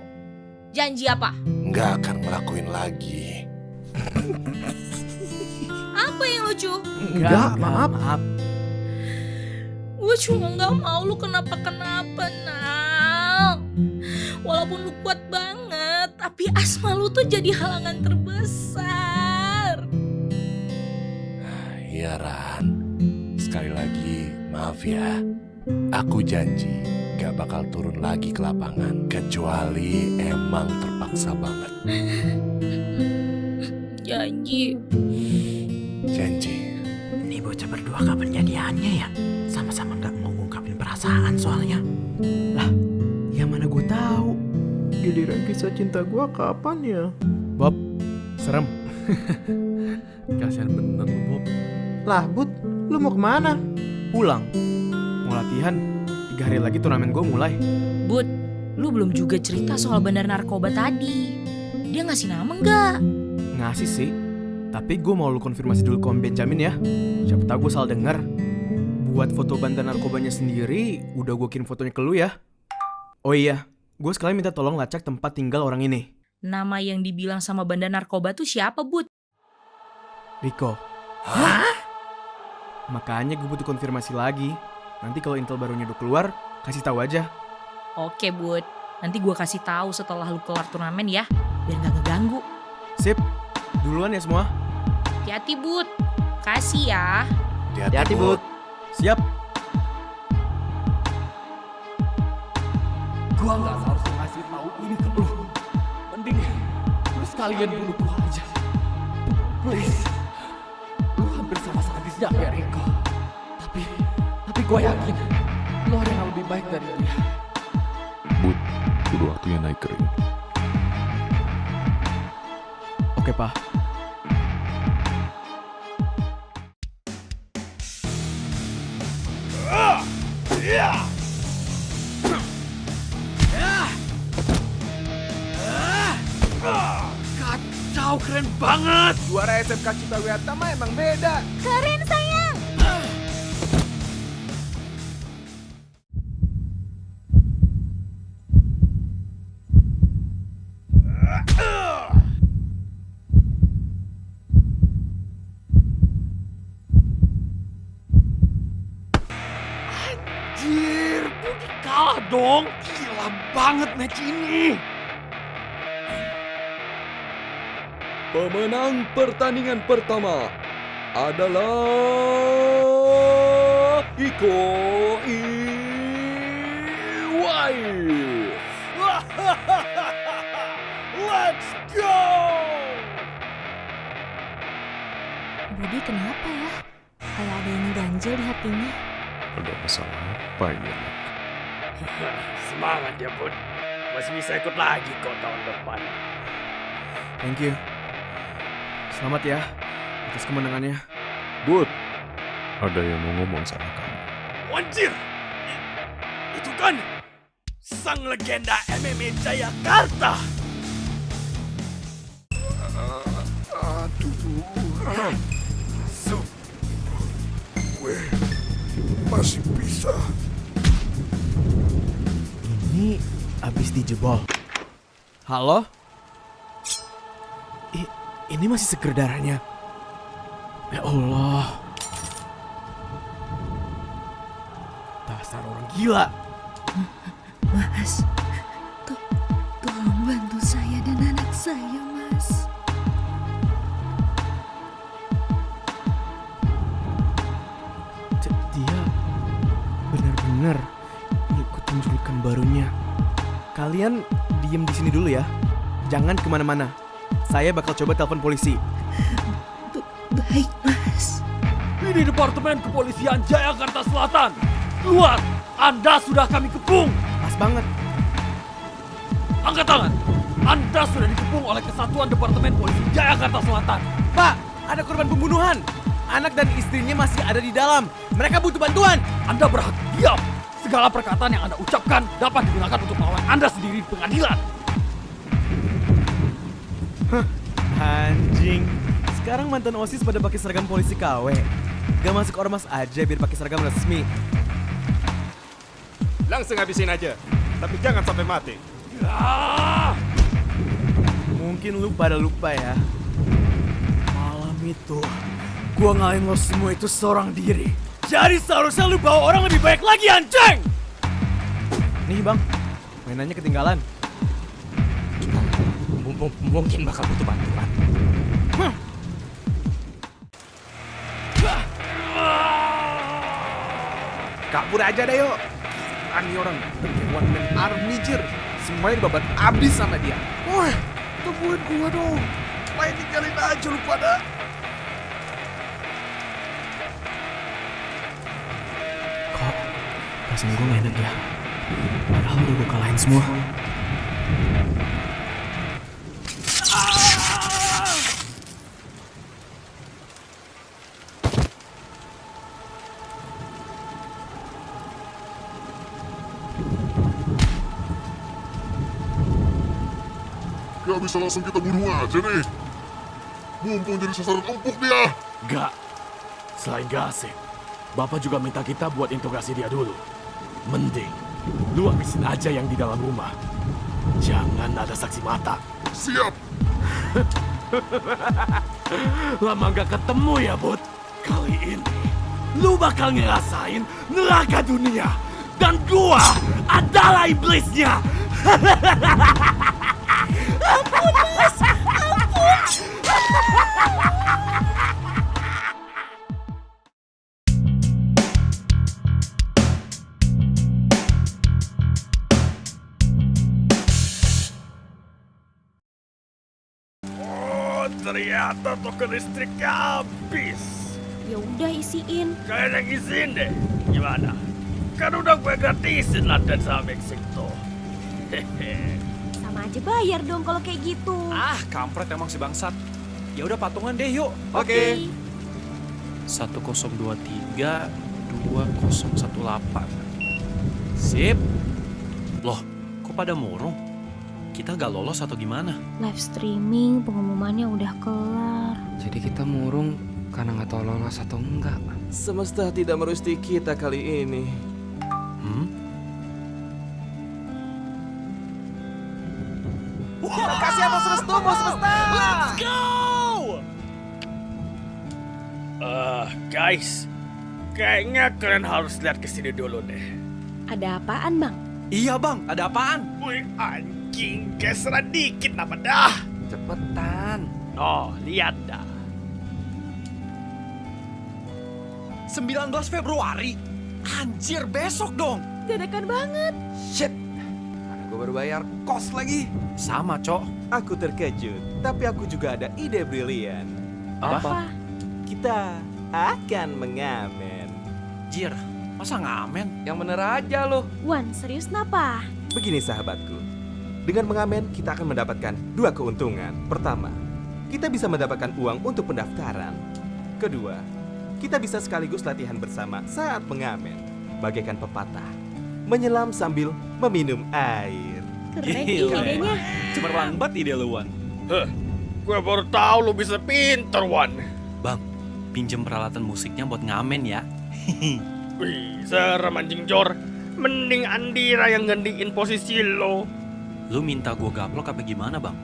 S11: Janji apa?
S20: Nggak akan ngelakuin lagi.
S11: Apa yang lucu?
S2: Enggak, maaf.
S11: Gue cuma gak mau lu kenapa-kenapa, Nal. Walaupun lu kuat banget, tapi asma lu tuh jadi halangan terbesar.
S20: Iya, Ran. Sekali lagi, maaf ya. Aku janji gak bakal turun lagi ke lapangan. Kecuali emang terpaksa banget.
S11: Janji.
S22: Ini bocah berdua kapan jadiannya ya? Sama-sama gak mau ngungkapin perasaan soalnya.
S2: Lah, ya mana gue tahu. Giliran kisah cinta gue kapan ya? Bob, serem.
S19: Kasian bener lu, Bob.
S2: Lah, Bud, lu mau kemana? Pulang. Mau latihan. 3 hari lagi turnamen gue mulai.
S11: Bud, lu belum juga cerita soal bandar narkoba tadi. Dia ngasih nama nggak?
S2: Ngasih sih. Tapi gue mau lu konfirmasi dulu ke Om Benjamin ya. Siapa tahu gue salah dengar. Buat foto bandar narkobanya sendiri, udah gue kirim fotonya ke lu ya. Oh iya, gue sekalian minta tolong lacak tempat tinggal orang ini.
S1: Nama yang dibilang sama bandar narkoba tuh siapa, Bud?
S2: Rico.
S1: Hah?
S2: Makanya gue butuh konfirmasi lagi. Nanti kalau intel barunya udah keluar, kasih tahu aja.
S1: Oke, Bud. Nanti gue kasih tahu setelah lu kelar turnamen ya, biar gak ngeganggu.
S2: Sip, duluan ya semua.
S1: Hati-hati, Bud. Kasih ya.
S2: Hati-hati, Bud. Siap.
S4: Gua nggak seharusnya ngasih tahu ini ke lu. Mending lu sekalian bunuh gua aja. Please. Lu hampir sama sadisnya kayak Rico. Tapi gua yakin lu orang yang lebih baik dari dia.
S9: Bud, udah waktunya naik kering.
S2: Oke, Pak.
S21: Kacau, keren banget.
S5: Juara SMK Cipta mah emang beda.
S14: Keren sayang.
S21: Anjir, Budi kalah dong. Gila banget match ini.
S6: Pemenang pertandingan pertama adalah Iko Iwais.
S21: Let's go.
S14: Budi kenapa ya? Kayak ada yang ganjel di hatinya.
S9: Ada masalah apa ya?
S21: Semangat ya, Bud. Masih bisa ikut lagi kok tahun depan.
S2: Thank you. Selamat ya atas kemenangannya.
S9: Bud, ada yang mau ngomong sama kamu.
S21: Anjir! Itu kan sang legenda MMA Jayakarta.
S10: Gue masih bisa.
S2: Ini abis dijebol. Halo? Ini masih seger darahnya. Ya Allah. Dasar orang gila.
S13: Mas, tolong bantu saya dan anak saya, Mas.
S2: Dia benar-benar ngikutin julukan barunya. Kalian diem di sini dulu ya. Jangan kemana-mana. Saya bakal coba telepon polisi.
S13: Baik, Mas.
S21: Ini Departemen Kepolisian Jayakarta Selatan. Keluar! Anda sudah kami kepung.
S2: Pas banget.
S21: Angkat tangan. Anda sudah dikepung oleh Kesatuan Departemen Polisi Jayakarta Selatan.
S2: Pak, ada korban pembunuhan. Anak dan istrinya masih ada di dalam. Mereka butuh bantuan.
S21: Anda berhak diam. Segala perkataan yang Anda ucapkan dapat digunakan untuk melawan Anda sendiri di pengadilan.
S2: Anjing. Sekarang mantan OSIS pada pakai seragam polisi KW. Gak masuk ormas aja biar pakai seragam resmi.
S5: Langsung habisin aja. Tapi jangan sampai mati.
S2: Mungkin lu pada lupa ya. Malam itu gua ngalahin lo semua itu seorang diri. Jadi seharusnya lu bawa orang lebih baik lagi, anjing! Nih bang, mainannya ketinggalan.
S21: Mungkin bakal butuh bantuan.
S5: Kabur aja deh yuk. Ani orang one man army jir. Semuanya dibabat abis sama dia. Woi, tungguin gua dong. Main tinggalin aja lu pada.
S2: Kok perasaan gue gak enak ya? Padahal udah gue kalahin semua.
S8: Gak bisa langsung kita bunuh aja nih. Mumpung jadi sasaran empuk dia.
S16: Gak. Selain gak asik, Bapak juga minta kita buat interogasi dia dulu. Mending, lu habisin aja yang di dalam rumah. Jangan ada saksi mata.
S8: Siap.
S16: Lama gak ketemu ya, Bud. Kali ini, lu bakal ngerasain neraka dunia. Dan gua adalah iblisnya.
S13: Ampun, Mas! Ampun!
S16: Oh, ternyata token listriknya habis.
S14: Ya udah isiin.
S16: Kalian yang isiin deh. Gimana? Kan udah gue gratisin London sama Meksiko. Hehe.
S14: Sama aja bayar dong kalau kayak gitu.
S7: Kampret emang si bangsat. Ya udah patungan deh yuk.
S14: Oke.
S7: 1023 2018. Sip. Loh, kok pada murung? Kita gak lolos atau gimana?
S3: Live streaming pengumumannya udah kelar.
S6: Jadi kita murung karena nggak tahu lolos atau enggak.
S15: Semesta tidak merusti kita kali ini.
S16: Terima kasih atas restumu, Semesta. Let's go! Guys, kayaknya kalian harus lihat kesini dulu deh.
S14: Ada apaan, Bang?
S7: Iya bang, ada apaan?
S16: Wih anjing, geseran dikit apa dah?
S6: Cepetan.
S16: Oh, lihat dah.
S7: 19 Februari? Anjir, besok dong.
S14: Dadakan banget.
S6: Shit. Mana gue baru bayar kos lagi.
S7: Sama, Cok.
S15: Aku terkejut, tapi aku juga ada ide brilian.
S7: Apa?
S15: Kita akan mengamen.
S7: Jir, masa ngamen?
S6: Yang bener aja loh.
S14: Wan, serius napa?
S15: Begini sahabatku, dengan mengamen kita akan mendapatkan dua keuntungan. Pertama, kita bisa mendapatkan uang untuk pendaftaran. Kedua, kita bisa sekaligus latihan bersama saat mengamen. Bagaikan pepatah, menyelam sambil meminum air.
S14: Keren idenya.
S7: Cemerlang banget ide lu, Wan.
S16: Gue baru tahu lu bisa pinter, Wan.
S7: Bang, pinjem peralatan musiknya buat ngamen ya.
S16: Wih, serem anjing Jor. Mending Andira yang gantiin posisi lo.
S7: Lu minta gue gaplok apa gimana, Bang?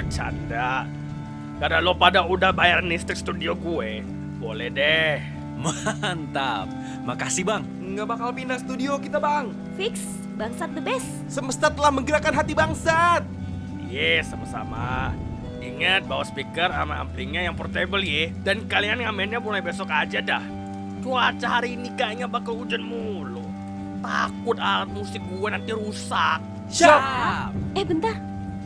S16: Canda. Karena lo pada udah bayar listrik studio gue. Boleh deh.
S7: Mantap. Makasih, Bang.
S15: Nggak bakal pindah studio kita, Bang.
S14: Fix, Bangsat the best.
S15: Semesta telah menggerakkan hati Bangsat.
S16: Yes, sama-sama. Ingat bawa speaker sama amplinya yang portable ya. Dan kalian ngamennya mulai besok aja dah. Cuaca hari ini kayaknya bakal hujan mulu. Takut alat musik gue nanti rusak.
S14: Siap. Bentar.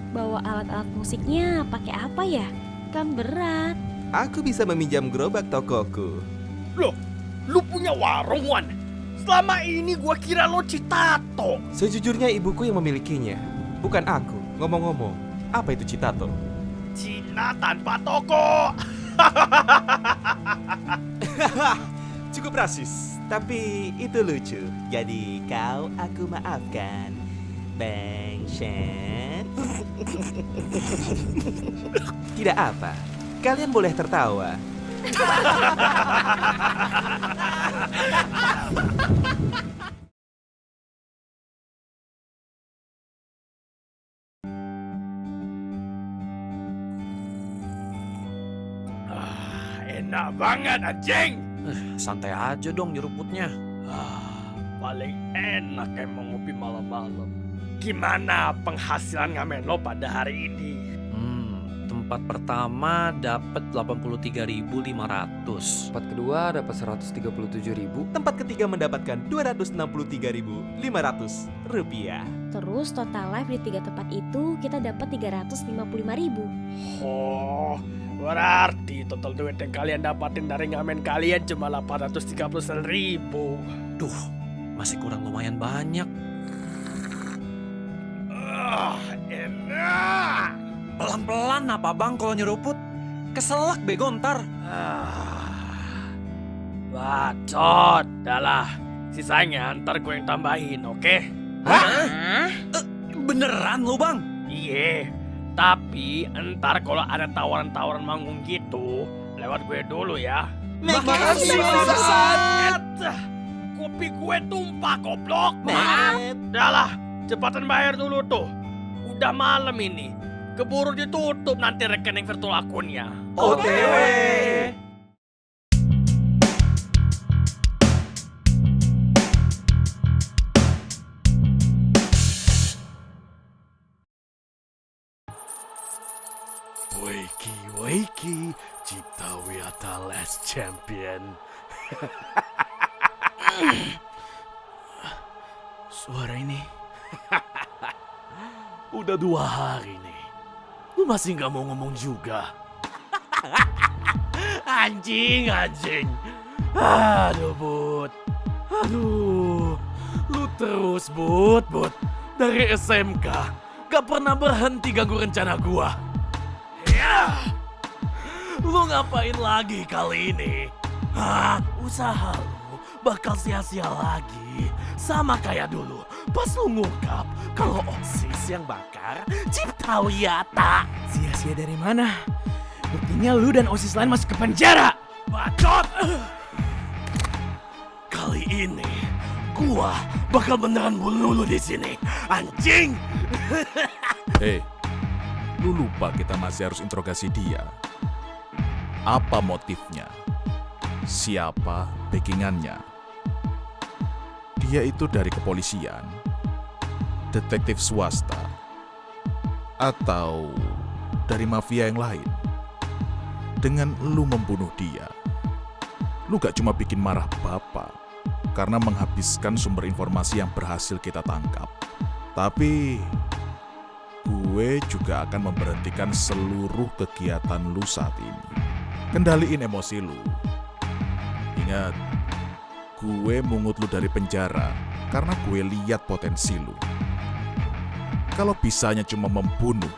S14: Bawa alat-alat musiknya pakai apa ya? Kan berat.
S15: Aku bisa meminjam gerobak tokoku.
S16: Loh, lu punya warung, Wan? Selama ini gua kira lo Citato.
S15: Sejujurnya ibuku yang memilikinya, bukan aku. Ngomong-ngomong, apa itu Citato?
S16: Cina tanpa toko.
S15: Cukup rasis, tapi itu lucu. Jadi kau aku maafkan, Bang Shen. Tidak apa, kalian boleh tertawa.
S16: Enak banget anjing.
S7: Santai aja dong nyeruputnya.
S16: Paling enak emang ngopi malam-malam. Gimana penghasilan ngamen lo pada hari ini?
S7: Tempat pertama dapat 83.500.
S6: Tempat kedua dapat 137.000.
S15: Tempat ketiga mendapatkan 263.500 rupiah.
S14: Terus total live di 3 tempat itu kita dapat 355.000.
S16: Oh, berarti total duit yang kalian dapatin dari ngamen kalian cuma 839.000.
S7: Duh, masih kurang lumayan banyak.
S16: Enak.
S7: Pelan-pelan apa bang kalau nyeruput? Keselak bego ntar.
S16: Bacot. Dah sisanya ntar gue yang tambahin, oke?
S7: Beneran lu bang?
S16: Iya.
S21: Tapi entar kalau ada tawaran-tawaran manggung gitu, lewat gue dulu ya.
S13: Makasih, Bangsat.
S21: Kopi gue tumpah, goblok. Udah lah, cepatan bayar dulu tuh. Udah malam ini. Keburu ditutup nanti rekening virtual akunnya.
S13: OTW.
S7: Wakey, Cipta Wiyata Last Champion.
S2: Suara ini.
S7: Udah 2 hari nih. Lu masih nggak mau ngomong juga. Anjing. Aduh, Bud. Aduh. Lu terus, Bud. Dari SMK. Gak pernah berhenti ganggu rencana gua. Ya. Lu ngapain lagi kali ini? Hah? Usaha lu bakal sia-sia lagi. Sama kayak dulu. Pas lu ngungkap kalau OSIS yang bakar Cipta Wiyata.
S2: Sia-sia dari mana? Buktinya lu dan OSIS lain masuk ke penjara.
S7: Bacot! Kali ini gua bakal beneran bunuh lu di sini, anjing!
S10: Hei, lu lupa kita masih harus interogasi dia. Apa motifnya? Siapa backingannya? Dia itu dari kepolisian, detektif swasta, atau dari mafia yang lain. Dengan lu membunuh dia, lu gak cuma bikin marah Bapak karena menghabiskan sumber informasi yang berhasil kita tangkap, tapi gue juga akan memberhentikan seluruh kegiatan lu saat ini. Kendaliin emosi lu. Ingat, gue mungut lu dari penjara karena gue lihat potensi lu. Kalau bisanya cuma membunuh,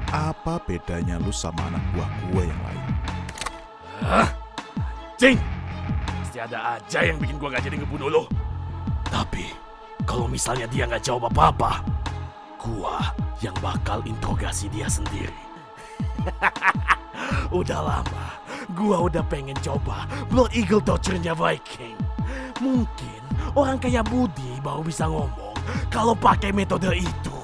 S10: apa bedanya lu sama anak buah gue yang lain?
S7: Hah? Cing! Pasti ada aja yang bikin gue gak jadi ngebunuh lo. Tapi, kalau misalnya dia gak jawab apa-apa, gue yang bakal interogasi dia sendiri. Udah lama, gue udah pengen coba Blood Eagle torture-nya Viking. Mungkin orang kayak Budi baru bisa ngomong kalau pakai metode itu.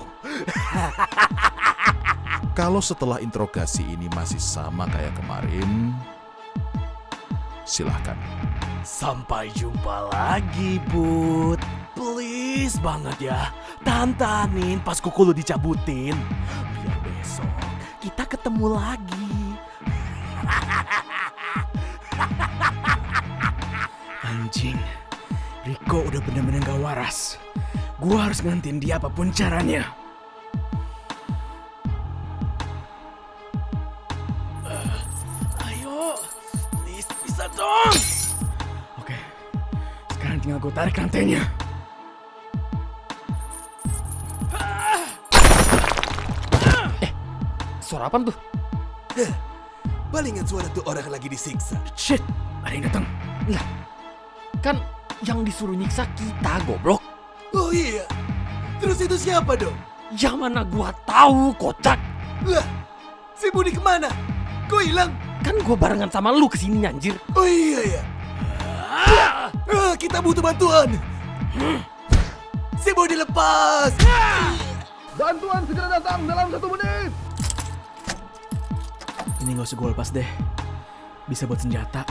S10: Kalau setelah interogasi ini masih sama kayak kemarin, silahkan.
S7: Sampai jumpa lagi, Bud. Please banget ya, tantanin pas kuku lu dicabutin. Biar besok kita ketemu lagi.
S2: Anjing, Riko udah bener-bener gak waras. Gua harus ngantin dia apapun caranya.
S7: Ayo, please, bisa dong.
S2: Oke, sekarang tinggal gue tarik rantainya.
S4: Suara apaan tuh?
S15: Palingan suara tuh orang lagi disiksa.
S2: Shit, ada yang datang.
S4: Lah, kan yang disuruh nyiksa kita, goblok.
S15: Oh iya, terus itu siapa dong?
S4: Yang mana gua tahu, kocak.
S15: Lah, si Budi kemana? Kok hilang?
S4: Kan gua barengan sama lu kesini, anjir.
S15: Oh iya ya. Kita butuh bantuan. Si Budi lepas.
S2: Bantuan segera datang dalam 1 menit. Ini gak usah gue lepas deh. Bisa buat senjata.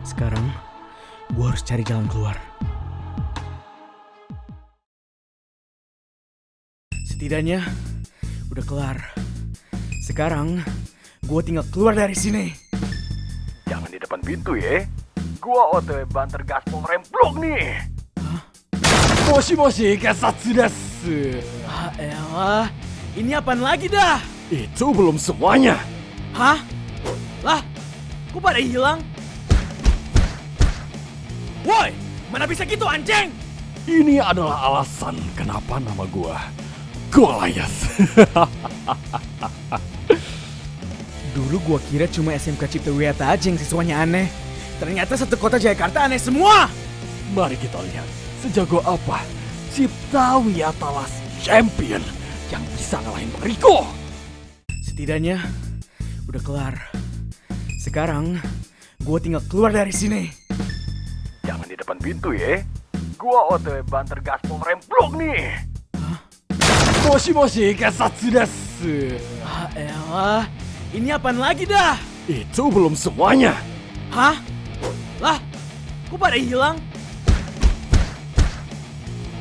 S2: Sekarang gue harus cari jalan keluar. Setidaknya udah kelar. Sekarang gue tinggal keluar dari sini.
S7: Jangan di depan pintu ya. Gua OTW banter gaspol remblong nih. Moshi, kesatsu desu.
S2: Ah elah, ini apaan lagi dah?
S7: Itu belum semuanya.
S2: Hah? Lah, kok pada hilang? Woi, mana bisa gitu anjing?
S7: Ini adalah alasan kenapa nama gua Goliath.
S2: Dulu gua kira cuma SMK Cipta Wiyata aja yang siswanya aneh. Ternyata satu kota Jakarta aneh semua.
S7: Mari kita lihat sejago apa Cipta Wiyata Last Champion
S4: yang bisa ngalahin Bang Riko.
S2: Setidaknya udah kelar. Sekarang gue tinggal keluar dari sini.
S7: Jangan di depan pintu ya. Gua OTW banter gaspol remplok nih.
S4: Moshi kasatsu desu.
S2: Ah elah, ini apaan lagi dah?
S4: Itu belum semuanya.
S2: Hah? Lah, kok pada hilang?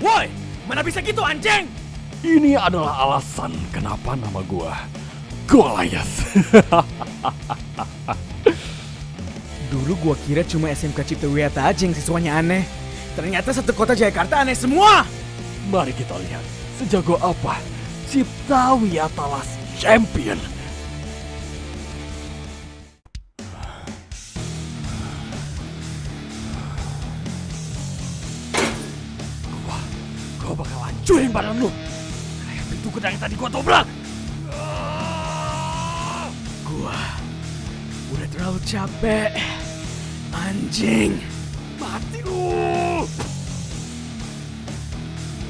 S2: Woi, mana bisa gitu anjing?
S4: Ini adalah alasan kenapa nama gua Goliath.
S2: Dulu gua kira cuma SMK Cipta Wiyata aja yang siswanya aneh. Ternyata satu kota Jakarta aneh semua.
S4: Mari kita lihat sejago apa Cipta Wiyata Last Champion. Gua bakal hancurin badan lu. Kayak pintu gudang yang tadi gua dobrak.
S2: Gua udah terlalu capek. Anjing.
S4: Mati lu.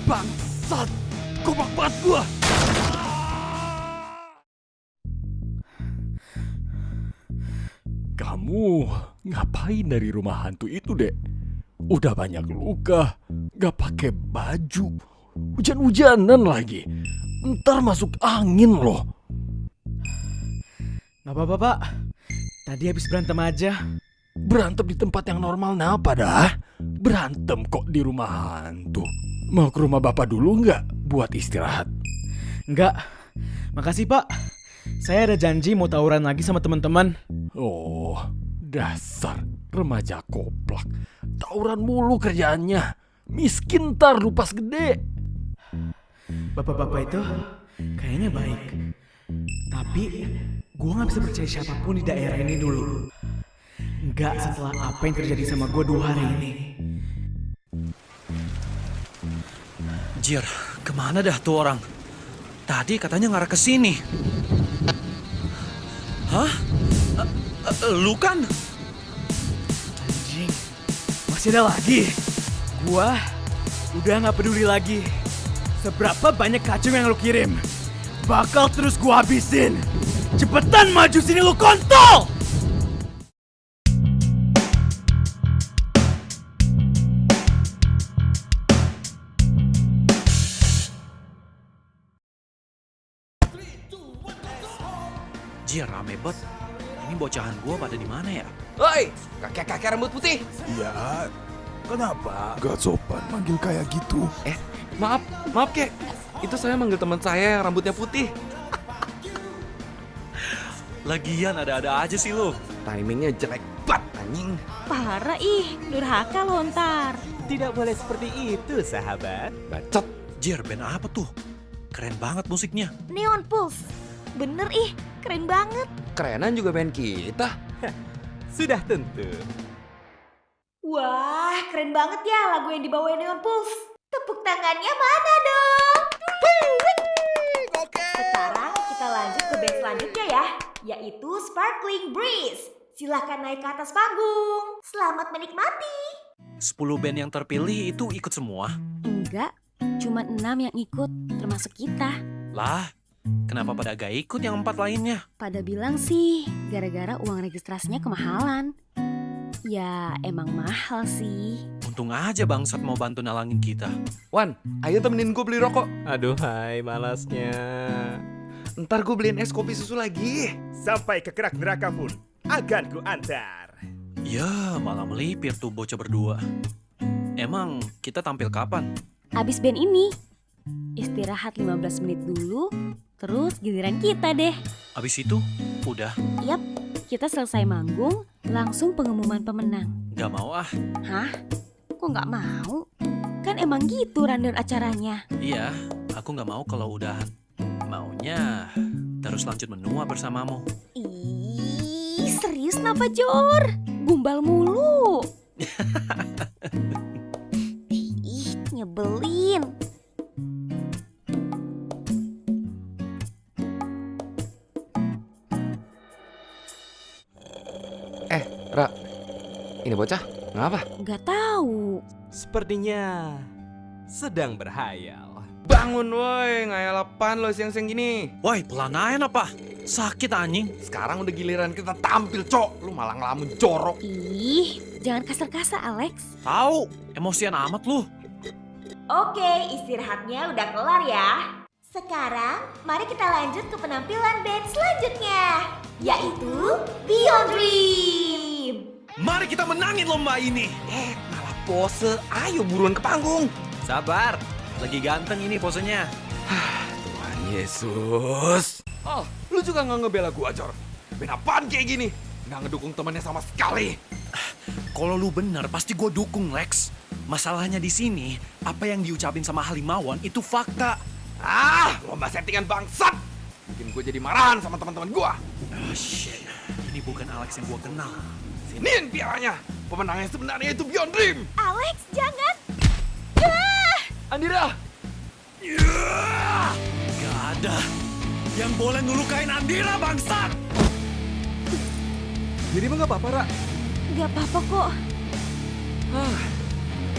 S4: Bangsat. Goblok banget gua. Kamu ngapain dari rumah hantu itu, Dek? Udah banyak luka, gak pakai baju, hujan-hujanan lagi. Ntar masuk angin loh.
S2: Gak apa-apa, Pak. Tadi habis berantem aja.
S4: Berantem di tempat yang normal apa dah? Berantem kok di rumah hantu. Mau ke rumah bapak dulu nggak buat istirahat?
S2: Nggak. Makasih, Pak. Saya ada janji mau tawuran lagi sama teman-teman.
S4: Oh, dasar remaja koplak. Tawuran mulu kerjaannya. Miskin ntar lu pas gede.
S2: Bapak-bapak itu kayaknya baik. Tapi gue gak bisa percaya siapapun di daerah ini dulu. Nggak setelah apa yang terjadi sama gue 2 hari ini.
S7: Jir, kemana dah tuh orang? Tadi katanya ngarah ke sini. Hah? Lu kan?
S2: Anjing, masih ada lagi. Gua udah gak peduli lagi. Seberapa banyak kacung yang lu kirim, bakal terus gua habisin. Cepetan maju sini lu kontol!
S7: Jir, rame banget. Ini bocahan gua pada di mana ya?
S6: Woi, kakek-kakek rambut putih.
S10: Iya, kenapa? Gak sopan manggil kayak gitu.
S6: Maaf kek. Itu saya manggil teman saya yang rambutnya putih.
S7: Lagian ada-ada aja sih lu.
S6: Timingnya jelek banget anjing.
S14: Parah ih, durhaka lontar.
S17: Tidak boleh seperti itu, sahabat.
S6: Bacot.
S7: Jir, band apa tuh? Keren banget musiknya.
S14: Neon Pulse. Bener ih, keren banget.
S6: Kerenan juga band kita.
S17: Sudah tentu.
S14: Wah, keren banget ya lagu yang dibawain Neon Pulse. Tepuk tangannya mana dong? Sekarang kita lanjut ke band selanjutnya ya, yaitu Sparkling Breeze. Silahkan naik ke atas panggung. Selamat menikmati.
S7: 10 band yang terpilih itu ikut semua?
S14: Enggak, cuma 6 yang ikut, termasuk kita.
S7: Lah, kenapa pada gak ikut yang 4 lainnya?
S14: Pada bilang sih, gara-gara uang registrasinya kemahalan. Ya, emang mahal sih.
S7: Untung aja bangsat mau bantu nalangin kita.
S6: Wan, ayo temenin gue beli rokok.
S17: Aduh, hai malasnya.
S6: Ntar gue beliin es kopi susu lagi.
S12: Sampai ke kerak neraka pun akan ku antar.
S7: Ya, malah melipir tuh bocah berdua. Emang kita tampil kapan?
S14: Abis band ini, istirahat 15 menit dulu, terus giliran kita deh.
S7: Abis itu, udah.
S14: Yap, kita selesai manggung, langsung pengumuman pemenang.
S7: Gak mau ah.
S14: Hah? Kok gak mau? Kan emang gitu rundown acaranya.
S7: Iya, aku gak mau kalau udahan. Maunya terus lanjut menua bersamamu.
S14: Ih, serius kenapa Jor? Gumbal mulu. Ih, nyebelin.
S6: Ra, ini bocah, ngapa?
S14: Gak tahu.
S17: Sepertinya sedang berhayal.
S6: Bangun woi, ngayal apaan lo siang-siang gini?
S7: Woi, pelan aja apa? Sakit anjing.
S6: Sekarang udah giliran kita tampil, Cok. Lu malah ngelamun jorok.
S14: Ih, jangan kasar-kasar Alex.
S7: Tahu, emosian amat lu.
S14: Oke, istirahatnya udah kelar ya. Sekarang, mari kita lanjut ke penampilan band selanjutnya, yaitu Beyond Dream.
S7: Mari kita menangin lomba ini.
S6: Malah pose. Ayo buruan ke panggung.
S7: Sabar, lagi ganteng ini posenya.
S6: Tuhan Yesus. Oh, lu juga nggak ngebela gua, Jor? Ben apaan kayak gini? Nggak ngedukung temannya sama sekali.
S7: Kalau lu bener, pasti gue dukung, Lex. Masalahnya di sini, apa yang diucapin sama Halimawan itu fakta.
S6: Lomba settingan bangsat. Bikin gue jadi marahan sama teman-teman gue.
S7: Oh shit, ini bukan Alex yang gue kenal.
S6: Siniin pialanya. Pemenangnya sebenarnya itu Beyond Dream.
S14: Alex, jangan.
S6: Andira.
S7: Gak ada yang boleh ngelukain Andira, bangsat.
S6: Jadi mah gak apa-apa, Ra.
S14: Gak apa-apa kok.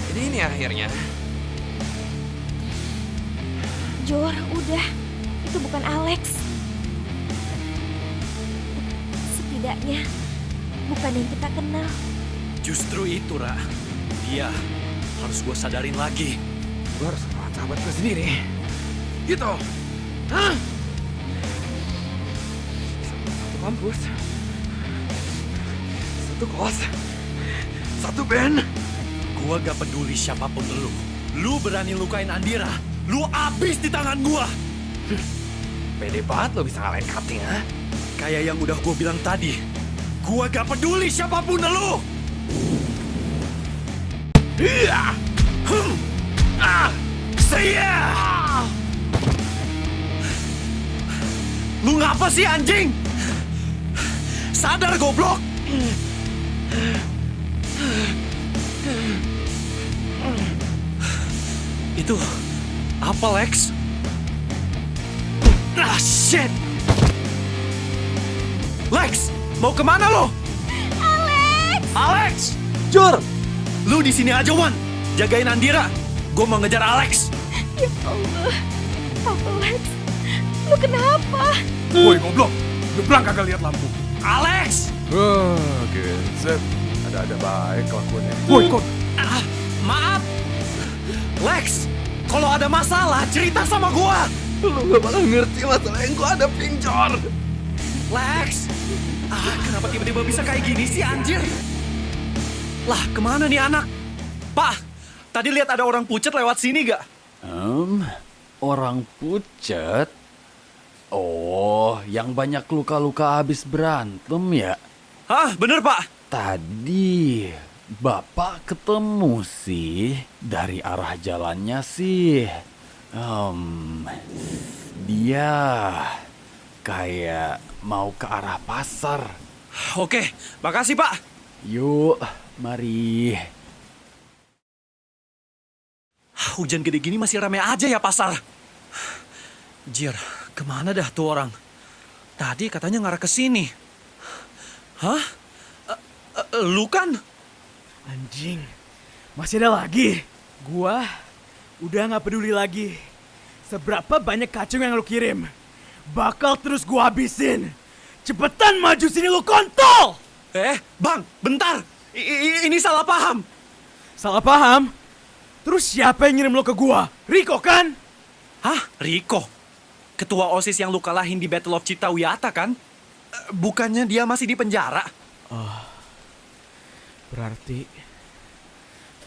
S6: Jadi ini akhirnya.
S14: Jor, udah. Itu bukan Alex. Setidaknya, bukan yang kita kenal.
S7: Justru itu, Ra. Dia harus gue sadarin lagi.
S6: Gue harus melawan sahabat gue sendiri. Gitu. Hah? Satu kampus. Satu kos. Satu band.
S7: Gue gak peduli siapapun lu. Lu berani lukain Andira, lu abis di tangan gue.
S6: Pede banget lo bisa ngalahin cutting, ha?
S7: Kayak yang udah gue bilang tadi. Gue gak peduli siapapun lu. Iya. Saya. Lu ngapa sih anjing? Sadar goblok. Itu apa, Lex? Shit. Lex, mau kemana lo?
S14: Alex!
S7: Alex! Jor! Lu di sini aja, Wan. Jagain Andira. Gue mau ngejar Alex.
S14: Ya Allah. Alex, lu kenapa?
S7: Woi, goblok. Nyebrang kagak lihat lampu. Alex!
S8: Genset. Ada-ada baik kelakuannya.
S7: Woi, kok. Maaf. Lex, kalau ada masalah cerita sama gua.
S6: Lu gak bakal ngerti masalah yang gua hadapin, Jor.
S7: Lex, kenapa tiba-tiba bisa kayak gini sih, anjir? Lah, kemana nih anak? Pak, tadi lihat ada orang pucet lewat sini gak?
S18: Orang pucet? Oh, yang banyak luka-luka habis berantem ya?
S7: Hah, bener Pak?
S18: Tadi Bapak ketemu sih, dari arah jalannya sih. Dia kayak mau ke arah pasar.
S7: Oke, makasih Pak.
S18: Yuk, mari.
S7: Hujan gede gini masih ramai aja ya pasar. Jir, kemana dah tuh orang? Tadi katanya ngarah ke sini. Hah? Lu kan?
S2: Anjing, masih ada lagi. Gua udah gak peduli lagi. Seberapa banyak kacung yang lu kirim, bakal terus gua habisin. Cepetan maju sini lu kontol!
S7: Bang, bentar. Ini salah paham.
S2: Salah paham? Terus siapa yang ngirim lo ke gua? Riko kan?
S7: Hah? Riko? Ketua OSIS yang lu kalahin di Battle of Citawiyata kan? Bukannya dia masih di penjara?
S2: Oh, berarti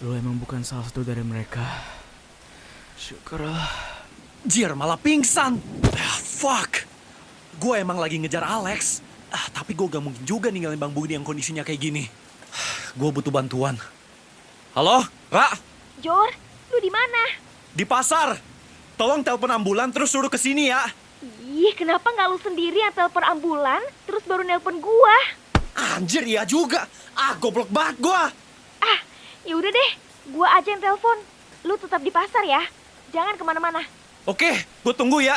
S2: lo emang bukan salah satu dari mereka. Syukurlah.
S7: Jir, malah pingsan. Fuck. Gue emang lagi ngejar Alex. Tapi gue gak mungkin juga ninggalin Bang Budi yang kondisinya kayak gini. Gue butuh bantuan. Halo, Ra?
S14: Jor, lu di mana?
S7: Di pasar. Tolong telepon ambulan terus suruh ke sini ya.
S14: Ih, kenapa nggak lu sendiri yang telepon ambulan terus baru nelpon gua?
S7: Anjir, iya juga. Goblok banget gua.
S14: Ya udah deh, gua aja yang telepon. Lu tetap di pasar ya. Jangan kemana-mana.
S7: Oke, gue tunggu ya.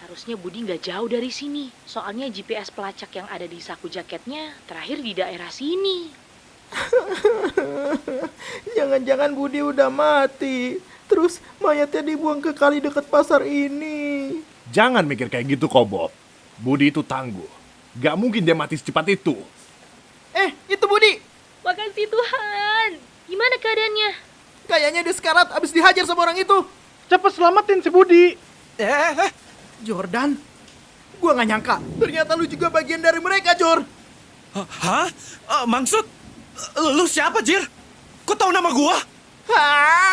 S1: Harusnya Budi nggak jauh dari sini. Soalnya GPS pelacak yang ada di saku jaketnya terakhir di daerah sini.
S20: Jangan-jangan Budi udah mati. Terus mayatnya dibuang ke kali dekat pasar ini.
S8: Jangan mikir kayak gitu kok, Bob. Budi itu tangguh. Gak mungkin dia mati secepat itu.
S20: Itu Budi.
S3: Makasih Tuhan. Gimana keadaannya?
S20: Kayaknya dia sekarat abis dihajar sama orang itu.
S19: Cepat selamatin si Budi.
S20: Jordan. Gua gak nyangka. Ternyata lu juga bagian dari mereka, Jor.
S7: Hah? Maksud? Lu siapa, Jir? Kok tahu nama gua?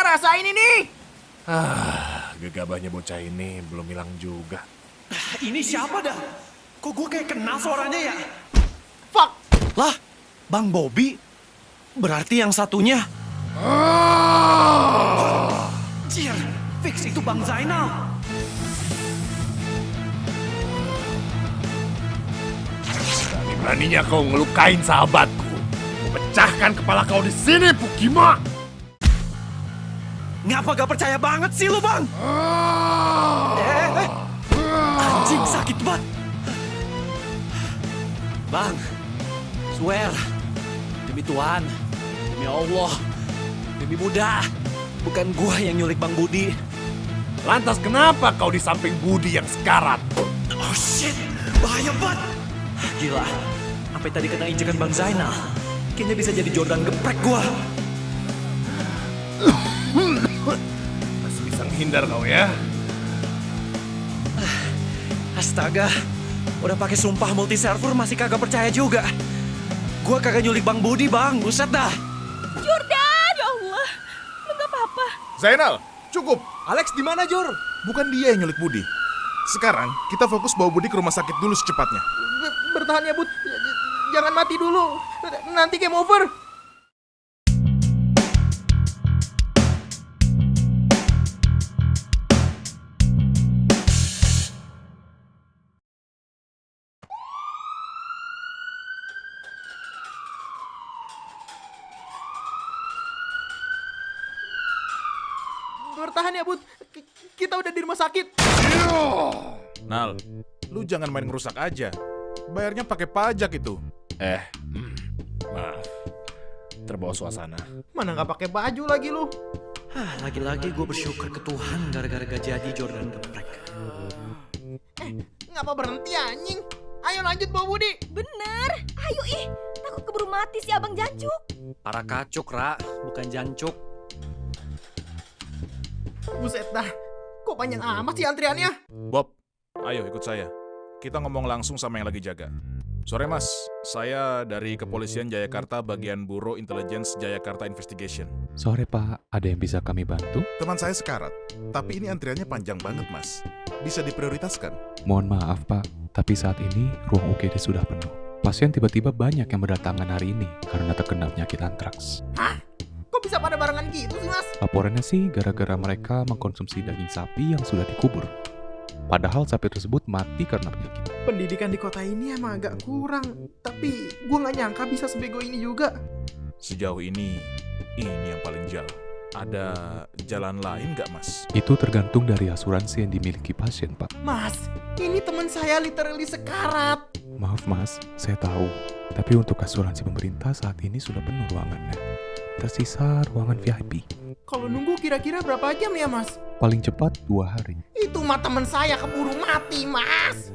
S20: Rasain ini.
S8: Gegabahnya bocah ini belum hilang juga.
S7: Ini siapa dah? Kok gua kayak kenal suaranya ya?
S20: Fuck.
S7: Lah, Bang Bobby? Berarti yang satunya... Jir, fix itu Bang Zainal.
S8: Beraninya kau ngelukain sahabatku. Pecahkan kepala kau di sini, Pukima.
S7: Ngapa gak percaya banget sih lu, Bang? Anjing, sakit banget. Bang, swear. Demi Tuhan, demi Allah, demi Buddha, bukan gua yang nyulik Bang Budi.
S8: Lantas kenapa kau di samping Budi yang sekarat?
S7: Oh shit, bahaya banget. Gila, sampai tadi kena injekan Bang Zainal. Kayaknya bisa jadi Jordan geprek gua.
S8: Masih bisa menghindar kau ya?
S7: Astaga, udah pakai sumpah multi server masih kagak percaya juga. Gua kagak nyulik Bang Budi, Bang. Buset dah.
S14: Jordan, ya Allah. Lu gak apa-apa.
S10: Zainal, cukup.
S15: Alex di mana, Jor?
S10: Bukan dia yang nyulik Budi. Sekarang kita fokus bawa Budi ke rumah sakit dulu secepatnya.
S20: Bertahan ya, Bud. Jangan mati dulu. Nanti game over. Bertahan ya, Bud. Kita udah di rumah sakit.
S10: Nal, lu jangan main ngerusak aja. Bayarnya pakai pajak itu.
S8: Maaf. Terbawa suasana.
S20: Mana nggak pakai baju lagi lu?
S7: Lagi-lagi gue bersyukur ke Tuhan gara-gara gak jadi Jordan geprek.
S20: Ngapa berhenti anjing? Ayo lanjut bawa Budi.
S14: Bener. Ayo takut keburu mati si Abang Jancuk.
S7: Para kacuk, Ra, bukan jancuk.
S20: Buset dah. Kok panjang amat sih antriannya?
S10: Bob, ayo ikut saya. Kita ngomong langsung sama yang lagi jaga. Sore mas, saya dari Kepolisian Jayakarta bagian Buro Intelligence Jayakarta Investigation.
S9: Sore Pak, ada yang bisa kami bantu?
S10: Teman saya sekarat, tapi ini antriannya panjang banget mas. Bisa diprioritaskan.
S9: Mohon maaf Pak, tapi saat ini ruang UGD sudah penuh. Pasien tiba-tiba banyak yang berdatangan hari ini karena terkena penyakit antraks.
S20: Hah? Kok bisa pada barengan gitu sih mas?
S9: Laporannya sih gara-gara mereka mengkonsumsi daging sapi yang sudah dikubur. Padahal sapi tersebut mati karena penyakit.
S20: Pendidikan di kota ini emang agak kurang. Tapi gue gak nyangka bisa sebego ini juga.
S10: Sejauh ini yang paling jauh. Ada jalan lain gak mas?
S9: Itu tergantung dari asuransi yang dimiliki pasien Pak.
S20: Mas, ini teman saya literally sekarat.
S9: Maaf Mas, saya tahu. Tapi untuk asuransi pemerintah saat ini sudah penuh ruangannya. Tersisa ruangan VIP.
S20: Kalau nunggu kira-kira berapa jam ya mas?
S9: Paling cepat 2 hari.
S20: Itu mah teman saya keburu mati mas.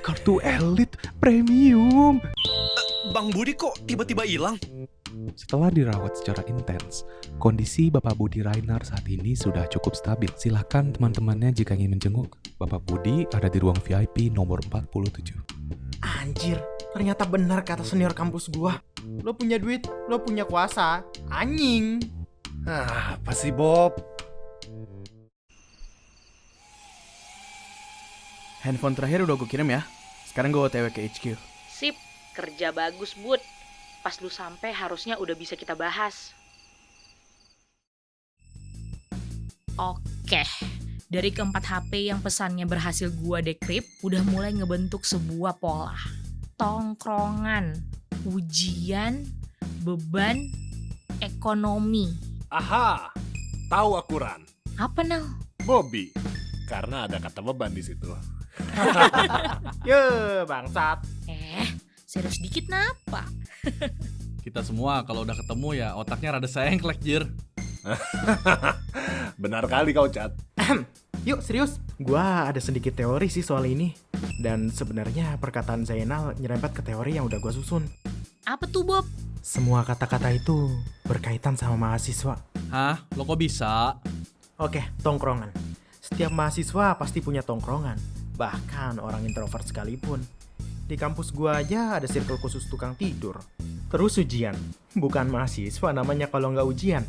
S9: Kartu elit premium.
S7: Bang Budi kok tiba-tiba hilang?
S9: Setelah dirawat secara intens, kondisi Bapak Budi Rainer saat ini sudah cukup stabil. Silakan teman-temannya jika ingin menjenguk. Bapak Budi ada di ruang VIP nomor 47.
S20: Anjir, ternyata benar kata senior kampus gua. Lo punya duit, lo punya kuasa. Anjing.
S8: Apa sih Bob?
S20: Handphone terakhir udah gue kirim ya. Sekarang gue OTW ke HQ.
S1: Sip, kerja bagus Bud. Pas lu sampai harusnya udah bisa kita bahas. Oke, dari keempat HP yang pesannya berhasil gua decrypt, udah mulai ngebentuk sebuah pola. Tongkrongan, ujian, beban, ekonomi.
S8: Aha, tahu aku Ran.
S1: Apa Nal?
S8: Bobby, karena ada kata beban di situ.
S20: Ye, bangsat.
S1: Serius dikit napa?
S19: Kita semua kalau udah ketemu ya otaknya rada sengklek, Jir.
S11: Benar kali kau, Cat.
S20: Yuk serius, gua ada sedikit teori sih soal ini. Dan sebenarnya perkataan Zainal nyerempet ke teori yang udah gua susun.
S1: Apa tuh, Bob?
S20: Semua kata-kata itu berkaitan sama mahasiswa.
S19: Hah? Lo kok bisa?
S20: Oke, tongkrongan. Setiap mahasiswa pasti punya tongkrongan. Bahkan orang introvert sekalipun. Di kampus gua aja ada circle khusus tukang tidur. Terus ujian. Bukan mahasiswa namanya kalau nggak ujian.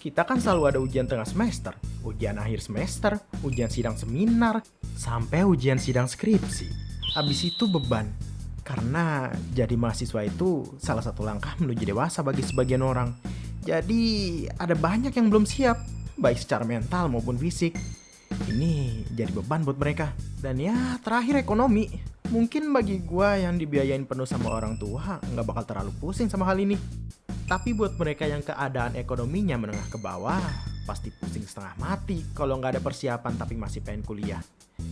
S20: Kita kan selalu ada ujian tengah semester, ujian akhir semester, ujian sidang seminar, sampai ujian sidang skripsi. Habis itu beban. Karena jadi mahasiswa itu salah satu langkah menuju dewasa bagi sebagian orang. Jadi ada banyak yang belum siap, baik secara mental maupun fisik. Ini jadi beban buat mereka. Dan ya terakhir ekonomi. Mungkin bagi gua yang dibiayain penuh sama orang tua nggak bakal terlalu pusing sama hal ini. Tapi buat mereka yang keadaan ekonominya menengah ke bawah, pasti pusing setengah mati kalau nggak ada persiapan tapi masih pengen kuliah.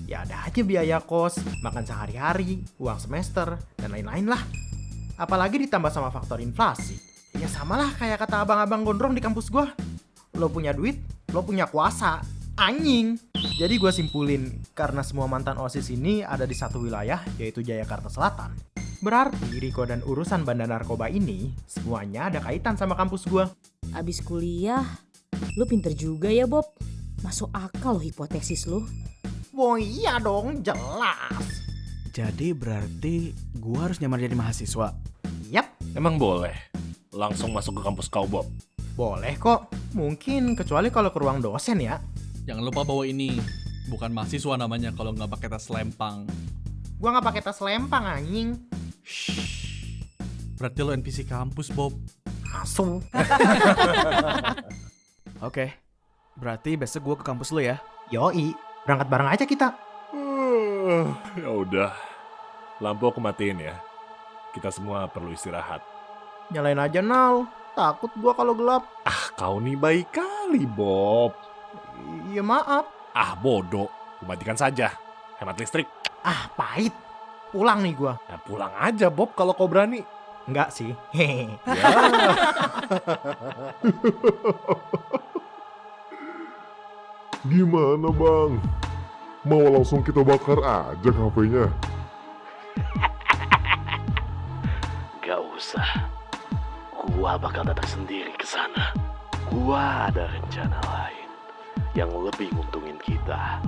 S20: Ya ada aja biaya kos, makan sehari-hari, uang semester, dan lain-lain lah. Apalagi ditambah sama faktor inflasi. Ya samalah kayak kata abang-abang gondrong di kampus gua. Lo punya duit, lo punya kuasa. Anjing. Jadi gue simpulin, karena semua mantan OSIS ini ada di satu wilayah, yaitu Jayakarta Selatan. Berarti Riko dan urusan bandar narkoba ini semuanya ada kaitan sama kampus gue.
S22: Abis kuliah, lu pinter juga ya Bob. Masuk akal loh hipotesis lu.
S20: Oh iya dong, jelas.
S2: Jadi berarti gue harus nyamar jadi mahasiswa?
S20: Yap.
S11: Emang boleh? Langsung masuk ke kampus kau, Bob?
S20: Boleh kok. Mungkin kecuali kalau ke ruang dosen ya.
S19: Jangan lupa bawa ini. Bukan mahasiswa namanya kalau nggak pakai tas lempang.
S20: Gua nggak pakai tas lempang anjing.
S19: Berarti lo NPC kampus, Bob.
S20: Asu.
S2: Oke. Berarti besok gue ke kampus lu ya.
S20: Yoi. Berangkat bareng aja kita.
S11: Ya udah. Lampu aku matiin ya. Kita semua perlu istirahat.
S20: Nyalain aja Nal. Takut gua kalau gelap.
S11: Ah, kau nih baik kali, Bob.
S20: Iya maaf.
S11: Ah, bodoh. Matikan saja. Hemat listrik.
S20: Ah, pahit. Pulang nih gua.
S11: Ya pulang aja, Bob, kalau kau berani.
S20: Enggak sih. Hehe.
S11: Ya.
S23: Gimana bang? Mau langsung kita bakar aja HP-nya?
S7: Gak usah. Gua bakal datang sendiri ke sana. Gua ada rencana lain yang lebih nguntungin kita.